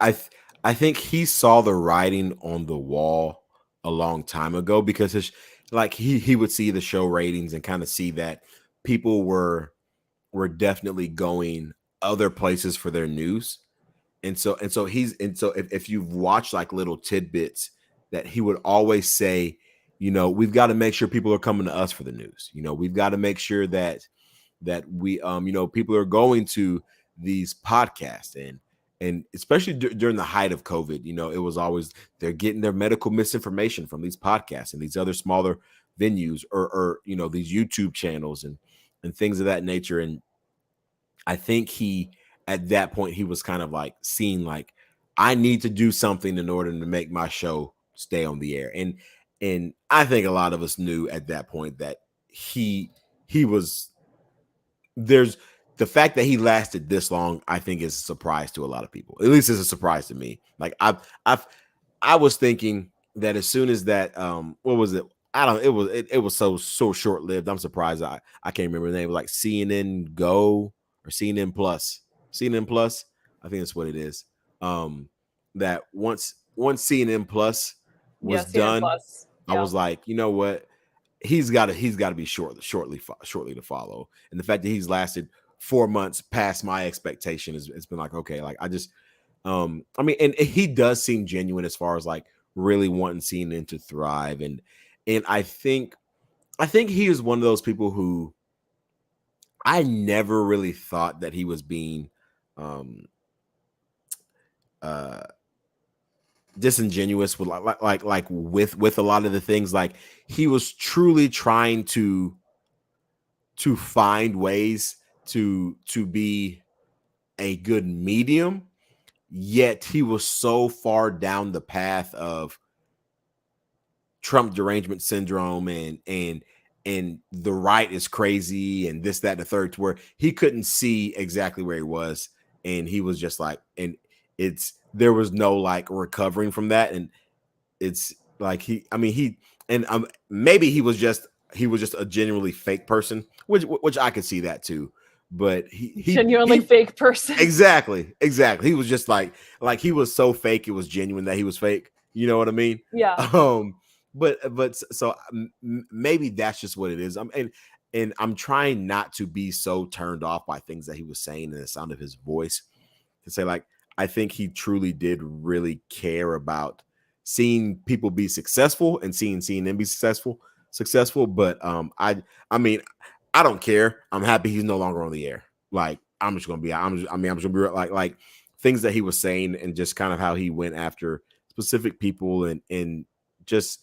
I th- I think he saw the writing on the wall a long time ago because like he would see the show ratings and kind of see that people were definitely going other places for their news. And so if you've watched like little tidbits that he would always say, we've got to make sure people are coming to us for the news. We've got to make sure that we people are going to these podcasts and especially during the height of COVID, it was always they're getting their medical misinformation from these podcasts and these other smaller venues or these YouTube channels and things of that nature. And I think at that point he was kind of like seeing like I need to do something in order to make my show stay on the air. And I think a lot of us knew at that point that he was there's the fact that he lasted this long, I think is a surprise to a lot of people. At least it's a surprise to me. Like I was thinking that as soon as that what was it? I don't it was so short lived. I'm surprised I can't remember the name. Like CNN Go or CNN Plus. CNN Plus, I think that's what it is. That once CNN Plus Yeah, was CNN done, Plus. I Yeah. was like, you know what? He's got to be shortly to follow. And the fact that he's lasted 4 months past my expectation it's been like, okay, like I just I mean, and he does seem genuine as far as like really wanting CNN to thrive. And I think he is one of those people who I never really thought that he was being um uh disingenuous with like with a lot of the things. Like he was truly trying to find ways to be a good medium, yet he was so far down the path of Trump derangement syndrome and the right is crazy and this, that, and the third, to where he couldn't see exactly where he was. And he was just like, and there was no like recovering from that. And it's like maybe he was just a genuinely fake person, which I could see that too. But Genuinely fake person. exactly. He was just like he was so fake it was genuine that he was fake. You know what I mean? Yeah. But so maybe that's just what it is. And I'm trying not to be so turned off by things that he was saying and the sound of his voice to say like I think he truly did really care about seeing people be successful and seeing them be successful. But I mean, I don't care. I'm happy he's no longer on the air. Like I'm just gonna be like things that he was saying and just kind of how he went after specific people and just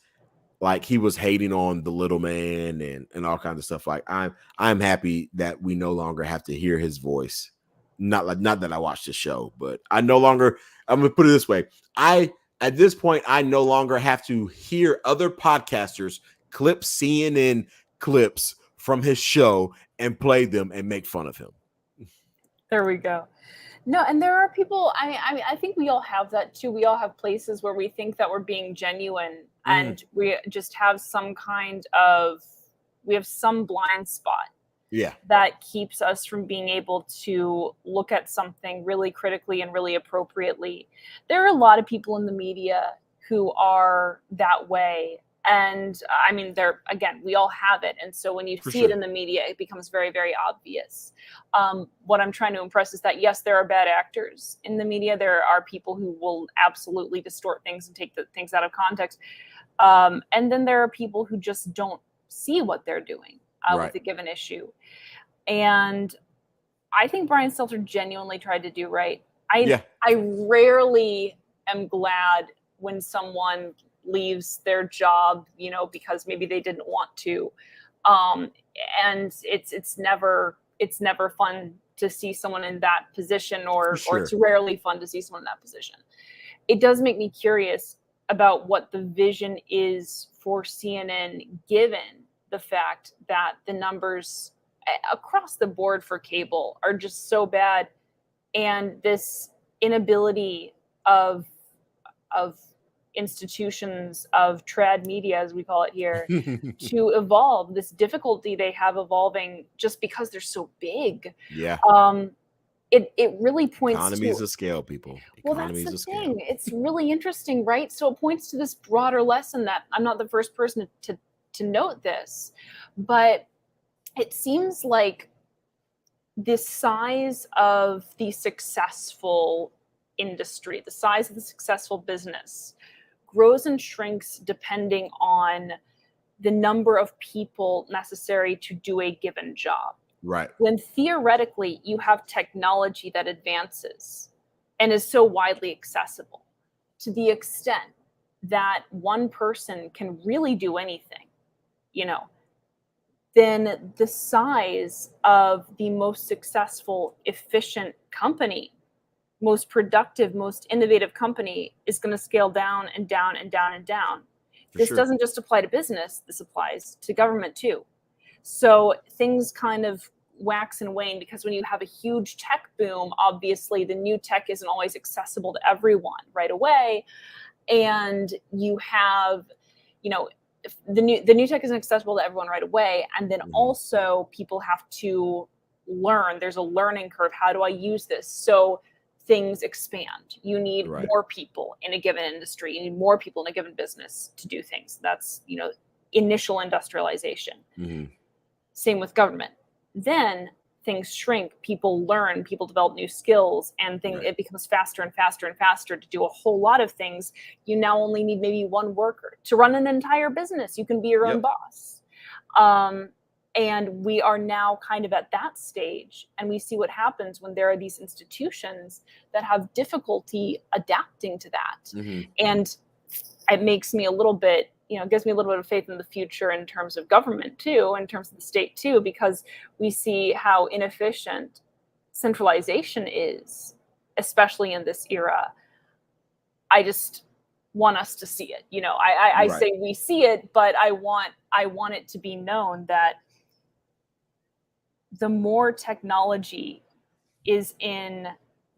like he was hating on the little man and all kinds of stuff. Like I'm happy that we no longer have to hear his voice. Not that I watched the show, but I'm gonna put it this way. At this point, I no longer have to hear other podcasters clip CNN clips from his show and play them and make fun of him. There we go. No, and there are people. I think we all have that too. We all have places where we think that we're being genuine, and we just have some blind spot. Yeah. that keeps us from being able to look at something really critically and really appropriately. There are a lot of people in the media who are that way. And I mean, again, we all have it. And so when you For see it sure. in the media, it becomes very, very obvious. What I'm trying to impress is that, yes, there are bad actors in the media. There are people who will absolutely distort things and take the things out of context. And then there are people who just don't see what they're doing Right. with a given issue. And I think Brian Stelter genuinely tried to do right. Yeah. I rarely am glad when someone leaves their job, because maybe they didn't want to. And it's never fun to see someone in that position, or it's rarely fun to see someone in that position. It does make me curious about what the vision is for CNN, given the fact that the numbers across the board for cable are just so bad, and this inability of institutions, of trad media, as we call it here, to evolve, this difficulty they have evolving just because they're so big. Yeah. It really points Economies to of scale, people. well, that's Economies the of scale. thing. It's really interesting, right? So it points to this broader lesson that I'm not the first person to note this, but it seems like the size of the successful industry, the size of the successful business, grows and shrinks depending on the number of people necessary to do a given job. Right. When theoretically you have technology that advances and is so widely accessible, to the extent that one person can really do anything, then the size of the most successful, efficient company, most productive, most innovative company is going to scale down and down and down and down. This doesn't just apply to business, this applies to government too. So things kind of wax and wane, because when you have a huge tech boom, obviously the new tech isn't always accessible to everyone right away. And you have, the new tech isn't accessible to everyone right away. And then also people have to learn. There's a learning curve. How do I use this? So things expand. You need more people in a given industry. You need more people in a given business to do things. That's, initial industrialization. Same with government. Then things shrink, people learn, people develop new skills, and it becomes faster and faster and faster to do a whole lot of things. You now only need maybe one worker to run an entire business. You can be your own boss. And we are now kind of at that stage, and we see what happens when there are these institutions that have difficulty adapting to that. And it makes me a little bit, gives me a little bit of faith in the future in terms of government too, in terms of the state too, because we see how inefficient centralization is, especially in this era. I just want us to see it. I say we see it, but I want it to be known that the more technology is in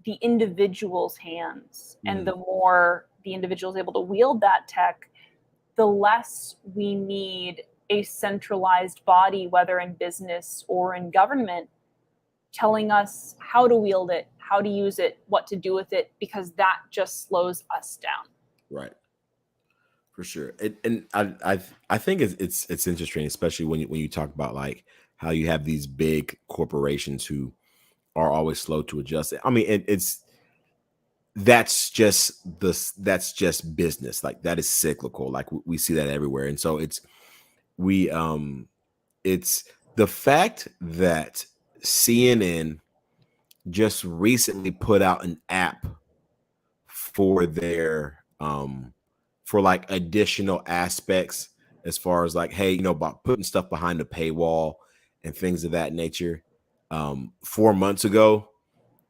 the individual's hands, and the more the individual is able to wield that tech, the less we need a centralized body, whether in business or in government, telling us how to wield it, how to use it, what to do with it, because that just slows us down. Right. For sure. And I think it's interesting, especially when you talk about like how you have these big corporations who are always slow to adjust. I mean, that's just business. Like that is cyclical. Like we see that everywhere. And so it's the fact that CNN just recently put out an app for their for like additional aspects, as far as like, hey, about putting stuff behind the paywall and things of that nature, 4 months ago,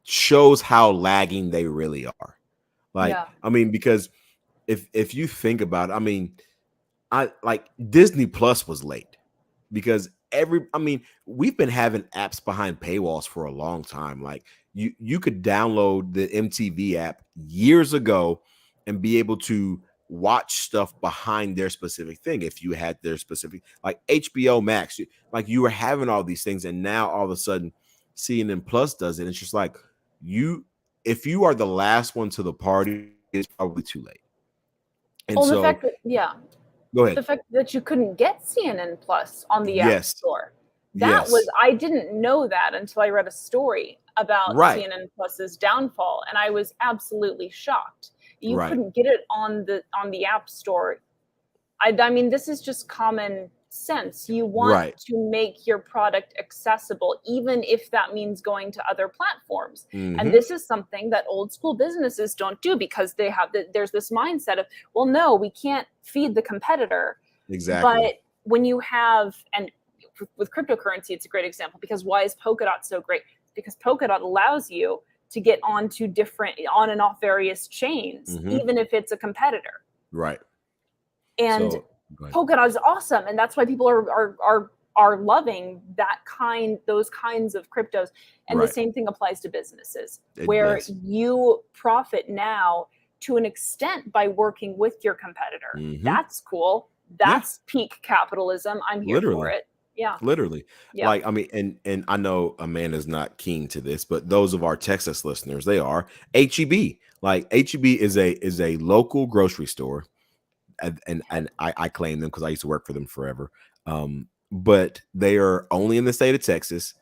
shows how lagging they really are. Like, I mean, because if you think about it, I mean, I like Disney Plus was late because we've been having apps behind paywalls for a long time. Like you could download the MTV app years ago and be able to watch stuff behind their specific thing. If you had their specific, like HBO Max, like you were having all these things, and now all of a sudden CNN Plus does it. It's just like if you are the last one to the party, it's probably too late. And Well, the so, fact that, yeah, go ahead. the fact that you couldn't get CNN Plus on the App Yes, Store, that was, yes, I didn't know that until I read a story about right, CNN Plus's downfall, and I was absolutely shocked. You right, couldn't get it on the App Store. I mean, this is just common sense. You want right. to make your product accessible, even if that means going to other platforms. And Mm-hmm. this is something that old school businesses don't do, because they have there's this mindset of, well, no, we can't feed the competitor. Exactly. But when you have, and with cryptocurrency, it's a great example, because why is Polkadot so great? Because Polkadot allows you to get onto different, on and off various chains, Mm-hmm. even if it's a competitor. Right. And So, go ahead. Polkadot is awesome, and that's why people are loving those kinds of cryptos. And the Right. same thing applies to businesses, It where does. you profit now to an extent by working with your competitor. Mm-hmm. That's cool. Yeah, That's peak capitalism. I'm here for literally. it. Yeah. Literally. Yeah. Like, I mean, and I know Amanda's not keen to this, but those of our Texas listeners, they are. HEB. Like, HEB is a local grocery store, and I claim them because I used to work for them forever. But they are only in the state of Texas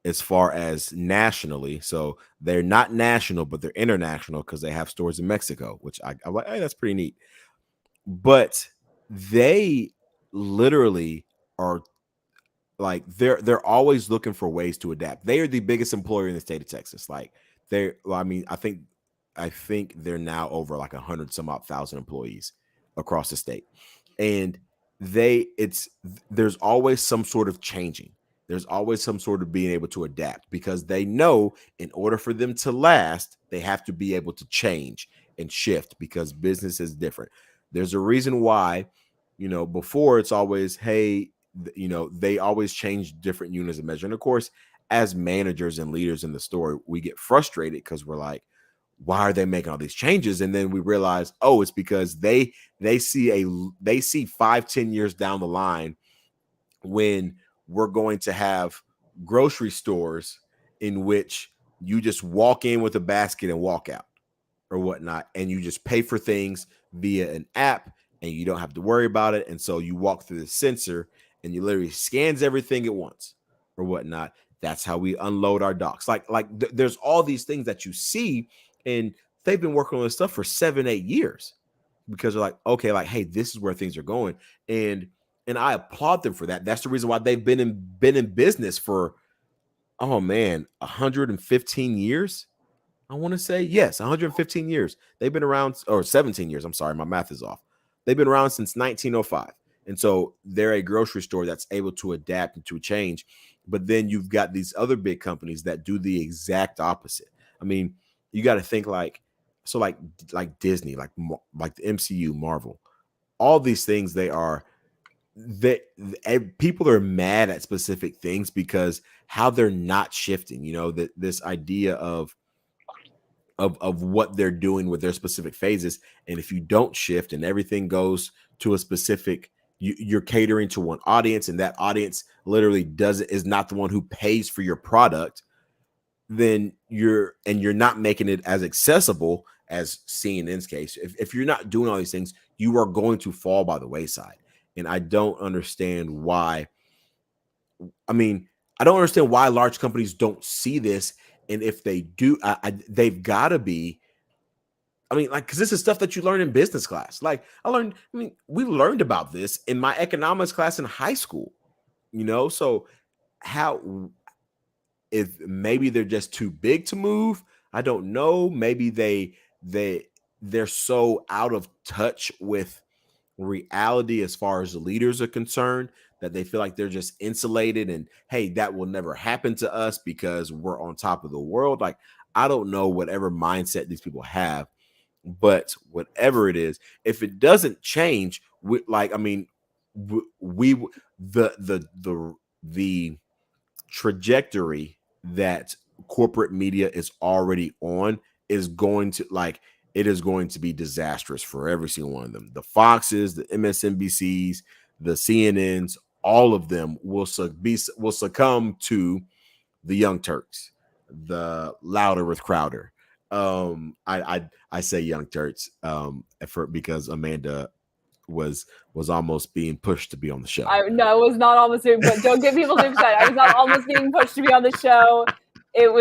as far as nationally. So they're not national, but they're international because they have stores in Mexico, which I'm like, hey, that's pretty neat. But they literally are, like, they're always looking for ways to adapt. They are the biggest employer in the state of Texas. Like, well, I mean, I think they're now over like 100 some odd thousand employees across the state. And there's always some sort of changing. There's always some sort of being able to adapt, because they know in order for them to last, they have to be able to change and shift, because business is different. There's a reason why, before it's always, hey, they always change different units of measure. And of course, as managers and leaders in the store, we get frustrated because we're like, why are they making all these changes? And then we realize, oh, it's because they see 5-10 years down the line, when we're going to have grocery stores in which you just walk in with a basket and walk out or whatnot, and you just pay for things via an app, and you don't have to worry about it. And so you walk through the sensor, and you literally scans everything at once or whatnot. That's how we unload our docks. There's all these things that you see, and they've been working on this stuff for 7-8 years, because they're like, okay, like, hey, this is where things are going. And I applaud them for that. That's the reason why they've been in business for, oh man, 115 years. I want to say, yes, 115 years. They've been around, or 17 years. I'm sorry, my math is off. They've been around since 1905. And so they're a grocery store that's able to adapt and to change. But then you've got these other big companies that do the exact opposite. I mean, you got to think like Disney, like the MCU, Marvel, all these things. People are mad at specific things because how they're not shifting. That this idea of what they're doing with their specific phases. And if you don't shift and everything goes to a specific, you're catering to one audience, and that audience literally is not the one who pays for your product, then you're not making it as accessible as CNN's case. If you're not doing all these things, you are going to fall by the wayside. And I don't understand why. I mean, I don't understand why large companies don't see this. And if they do, they've got to be. I mean, like, because this is stuff that you learn in business class. Like, we learned about this in my economics class in high school, So how, if maybe they're just too big to move, I don't know. Maybe they're so out of touch with reality as far as the leaders are concerned, that they feel like they're just insulated, and hey, that will never happen to us because we're on top of the world. Like, I don't know whatever mindset these people have, but whatever it is, if it doesn't change, the trajectory that corporate media is already on is going to, like, it is going to be disastrous for every single one of them. The Foxes, the MSNBCs, the CNNs, all of them will succumb to the Young Turks, the Louder with Crowder. I say Young Turks because Amanda was almost being pushed to be on the show. No, it was not almost being, but don't get people too excited. I was not almost being pushed to be on the show. It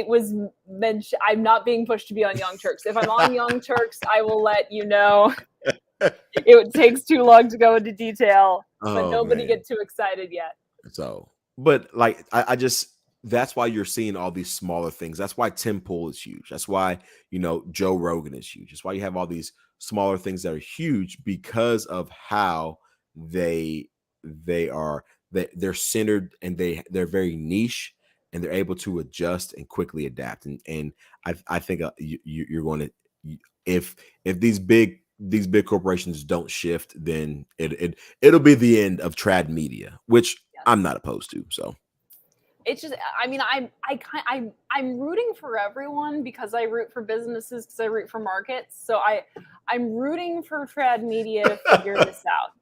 was mentioned. I'm not being pushed to be on Young Turks. If I'm on Young Turks, I will let you know. It takes too long to go into detail, but nobody get too excited yet. So, but like, I just, that's why you're seeing all these smaller things. That's why Tim Pool is huge. That's why, Joe Rogan is huge. That's why you have all these smaller things that are huge because of how they're centered, and they're very niche, and they're able to adjust and quickly adapt. And I think you're going to, if these big corporations don't shift, then it'll be the end of trad media, which I'm not opposed to. So it's just, I mean, I'm rooting for everyone because I root for businesses, because I root for markets. So I'm rooting for trad media to figure this out.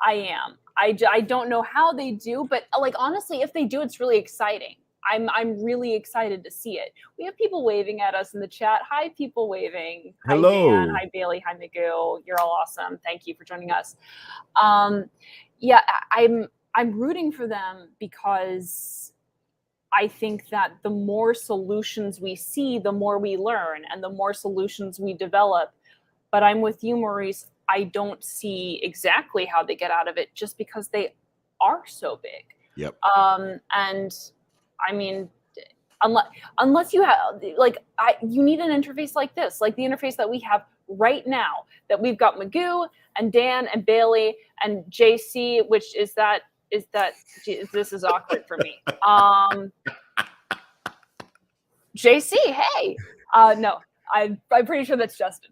I am. I don't know how they do, but like, honestly, if they do, it's really exciting. I'm really excited to see it. We have people waving at us in the chat. Hi, people waving. Hello. Hi, Dan. Hi, Bailey. Hi, Magoo. You're all awesome. Thank you for joining us. Yeah, I'm rooting for them because I think that the more solutions we see, the more we learn, and the more solutions we develop. But I'm with you, Maurice. I don't see exactly how they get out of it, just because they are so big. Yep. And I mean, unless you have, like, you need an interface like this, like the interface that we have right now, that we've got Magoo and Dan and Bailey and JC, which is that this is awkward for me. JC, hey. No, I'm pretty sure that's Justin.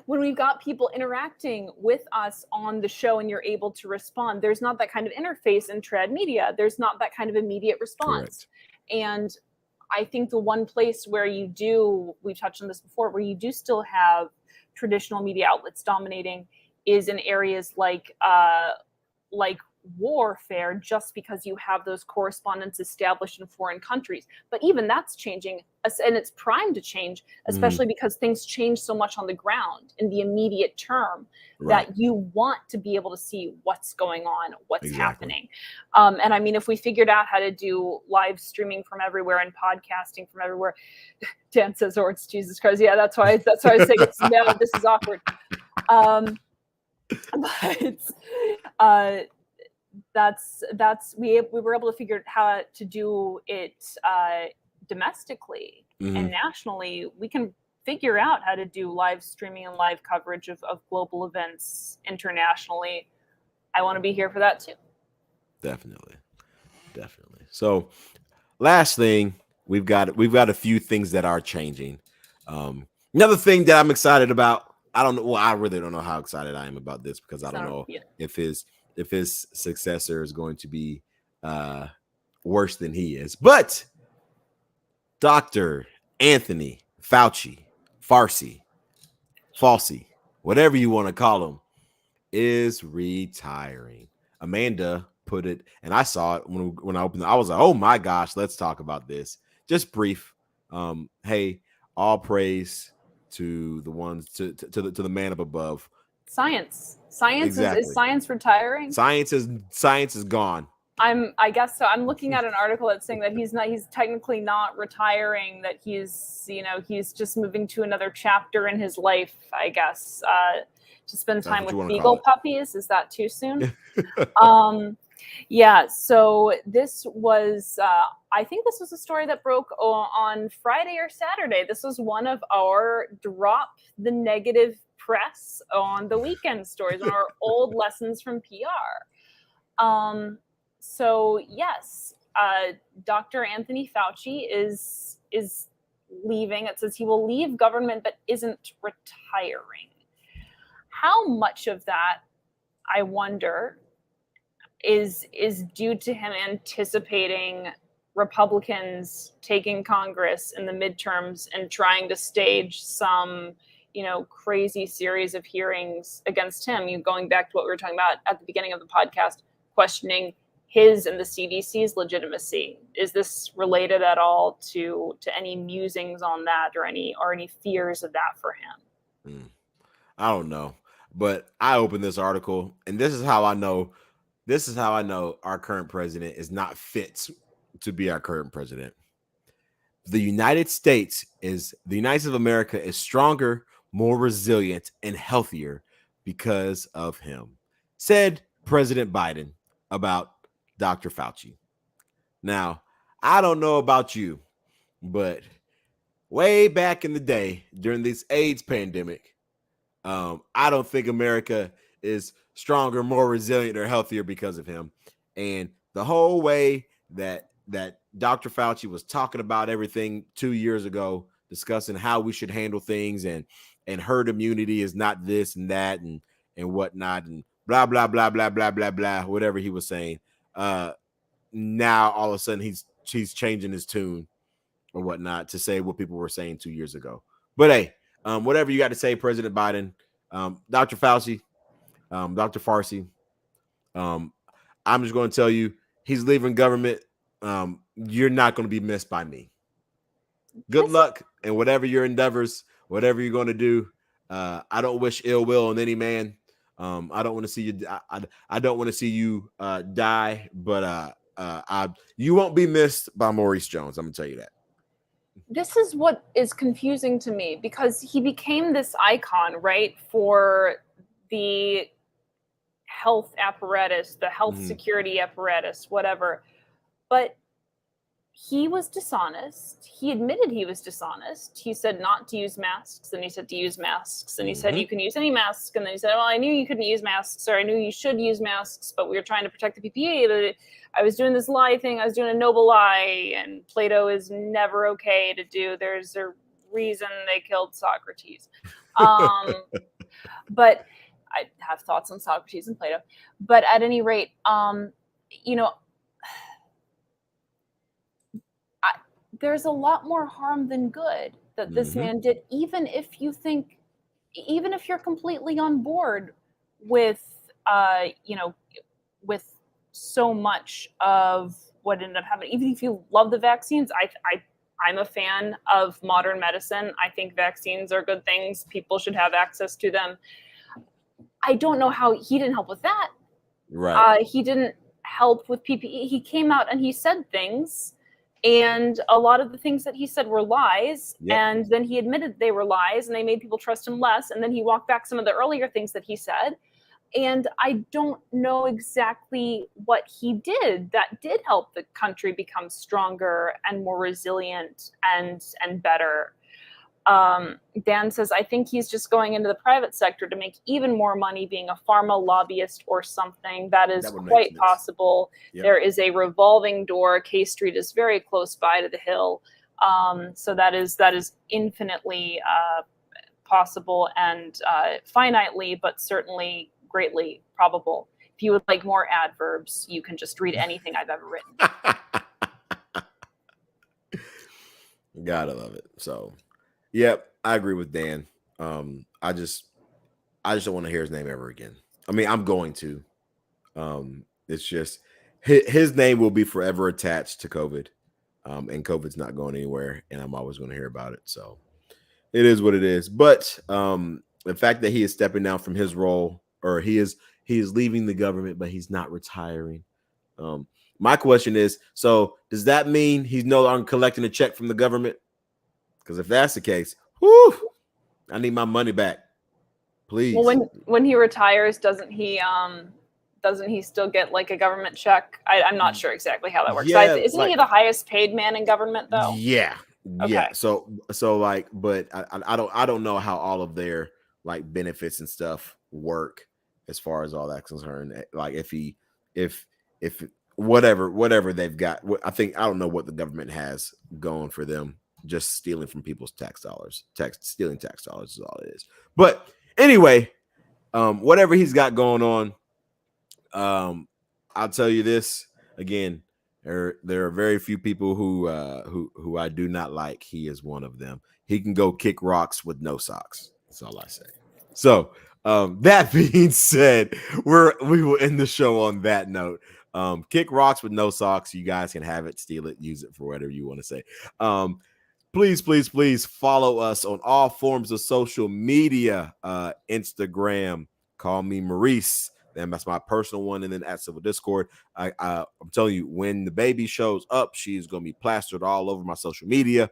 When we've got people interacting with us on the show and you're able to respond, there's not that kind of interface in trad media. There's not that kind of immediate response. Correct. And I think the one place where we've touched on this before, where you do still have traditional media outlets dominating is in areas like warfare, just because you have those correspondents established in foreign countries. But even that's changing, and it's primed to change, especially because things change so much on the ground in the immediate term, that you want to be able to see what's going on, what's happening. And I mean, if we figured out how to do live streaming from everywhere and podcasting from everywhere, Dan says, or it's Jesus Christ. Yeah, that's why I was saying no, this is awkward. We were able to figure out how to do it domestically and nationally. We can figure out how to do live streaming and live coverage of global events internationally. I want to be here for that too. Definitely. So last thing, we've got a few things that are changing. Another thing that I'm excited about, I don't know. Well, I really don't know how excited I am about this, because I don't know if his successor is going to be worse than he is. But Dr. Anthony Fauci, Fauci, whatever you want to call him, is retiring. Amanda put it, and I saw it when I opened it. I was like, oh my gosh, let's talk about this. Just brief. Hey, all praise to the ones to the man up above. Science exactly. Is science retiring? Science is gone. I guess so. I'm looking at an article that's saying that he's technically not retiring, that he's just moving to another chapter in his life, I guess, to spend time with beagle puppies. Is that too soon? Yeah, so this was, I think this was a story that broke on Friday or Saturday. This was one of our drop the negative press on the weekend stories, on our old lessons from PR. So yes, Dr. Anthony Fauci is leaving. It says he will leave government but isn't retiring. How much of that, I wonder, is due to him anticipating Republicans taking Congress in the midterms and trying to stage some, crazy series of hearings against him. Going back to what we were talking about at the beginning of the podcast, questioning his and the CDC's legitimacy. Is this related at all to any musings on that or any fears of that for him? I don't know, but I opened this article, and this is how I know our current president is not fit to be our current president. The United States of America is stronger, more resilient, and healthier because of him, said President Biden about Dr. Fauci. Now, I don't know about you, but way back in the day during this AIDS pandemic, I don't think America is stronger, more resilient, or healthier because of him. And the whole way that Dr. Fauci was talking about everything 2 years ago, discussing how we should handle things, and herd immunity is not this and that and whatnot, and blah, blah, blah, blah, blah, blah, blah, whatever he was saying. Now all of a sudden he's changing his tune or whatnot to say what people were saying 2 years ago. But hey, whatever you got to say, President Biden, Dr. Fauci, Dr. Farsi, I'm just going to tell you, he's leaving government. You're not going to be missed by me. Good luck in whatever your endeavors, whatever you're going to do. I don't wish ill will on any man. I don't want to see you. I don't want to see you die, but you won't be missed by Maurice Jones. I'm going to tell you that. This is what is confusing to me, because he became this icon, right, for the health apparatus, the health security apparatus, whatever. But he was dishonest. He admitted he was dishonest. He said not to use masks, and he said to use masks, and he said you can use any mask, and then he said, well, I knew you couldn't use masks, or I knew you should use masks, but we were trying to protect the PPE. But I was doing this lie thing. I was doing a noble lie, and Plato is never okay to do. There's a reason they killed Socrates. But I have thoughts on Socrates and Plato. But at any rate, there's a lot more harm than good that this man did, even if you're completely on board with, with so much of what ended up happening. Even if you love the vaccines, I'm a fan of modern medicine. I think vaccines are good things. People should have access to them. I don't know how he didn't help with that. Right. He didn't help with PPE. He came out and he said things, and a lot of the things that he said were lies. Yep. And then he admitted they were lies, and they made people trust him less. And then he walked back some of the earlier things that he said. And I don't know exactly what he did that did help the country become stronger and more resilient and better. Dan says, I think he's just going into the private sector to make even more money being a pharma lobbyist or something. That is quite possible. Yep. There is a revolving door. K Street is very close by to the Hill. So that is infinitely possible and finitely, but certainly greatly probable. If you would like more adverbs, you can just read anything I've ever written. Gotta love it. So yep, I agree with Dan. I just don't want to hear his name ever again. I mean, I'm going to. It's just his name will be forever attached to COVID, and COVID's not going anywhere, and I'm always going to hear about it. So it is what it is. But the fact that he is stepping down from his role, or he is leaving the government, but he's not retiring. My question is, so does that mean he's no longer collecting a check from the government? Because if that's the case, I need my money back, please. Well, when he retires, doesn't he still get like a government check? I'm not sure exactly how that works. Yeah, isn't he the highest paid man in government though? Yeah. Okay. Yeah. So like, but I don't know how all of their like benefits and stuff work as far as all that's concerned. Like if whatever they've got, I don't know what the government has going for them. Just stealing from people's tax dollars. Stealing tax dollars is all it is. But anyway, whatever he's got going on, I'll tell you this again. There are very few people who I do not like. He is one of them. He can go kick rocks with no socks. That's all I say. So that being said, we will end the show on that note. Kick rocks with no socks. You guys can have it, steal it, use it for whatever you want to say. Please follow us on all forms of social media. Instagram, call me Maurice. That's my personal one. And then at Civil Discord, I'm telling you, when the baby shows up, she's going to be plastered all over my social media.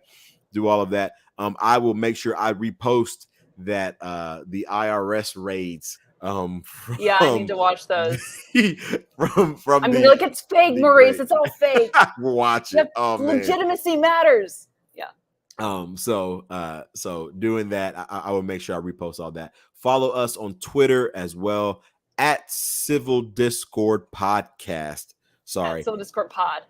Do all of that. I will make sure I repost that the IRS raids. I need to watch those. from I'm gonna be like, it's fake, Maurice. It's all fake. Watch it. Oh, legitimacy matters. Yeah. So doing that, I will make sure I repost all that. Follow us on Twitter as well at Civil Discord Podcast. Sorry, at Civil Discord Pod.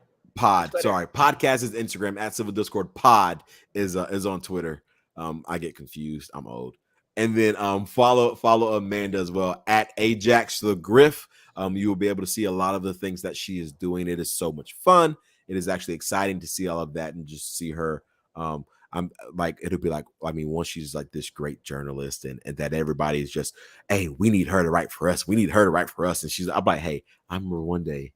Sorry, podcast is Instagram. At Civil Discord Pod is on Twitter. I get confused. I'm old. And then follow Amanda as well at Ajax the Griff. You will be able to see a lot of the things that she is doing. It is so much fun. It is actually exciting to see all of that and just see her. I'm like, it'll be like, I mean, once she's like this great journalist and that everybody is just, hey, we need her to write for us. We need her to write for us. And I'm like, hey, I remember one day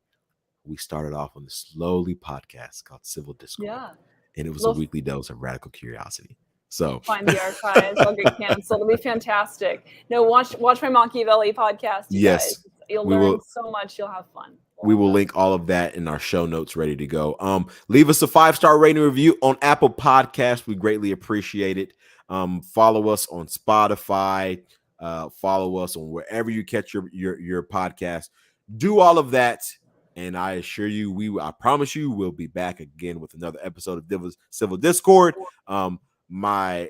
we started off on this slowly podcast called Civil Discord. Yeah. And it was a weekly dose of radical curiosity. So find the archives. I'll get canceled. It'll be fantastic. No, watch my Machiavelli podcast. Yes. Guys. You'll learn so much. You'll have fun. We will link all of that in our show notes ready to go. Leave us a 5-star rating review on Apple Podcasts. We greatly appreciate it. Follow us on Spotify. Follow us on wherever you catch your podcast. Do all of that. And I assure you, I promise you, we'll be back again with another episode of Civil Discord. My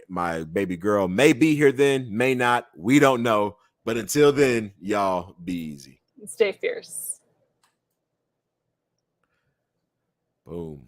baby girl may be here then, may not. We don't know. But until then, y'all be easy. Stay fierce. Boom.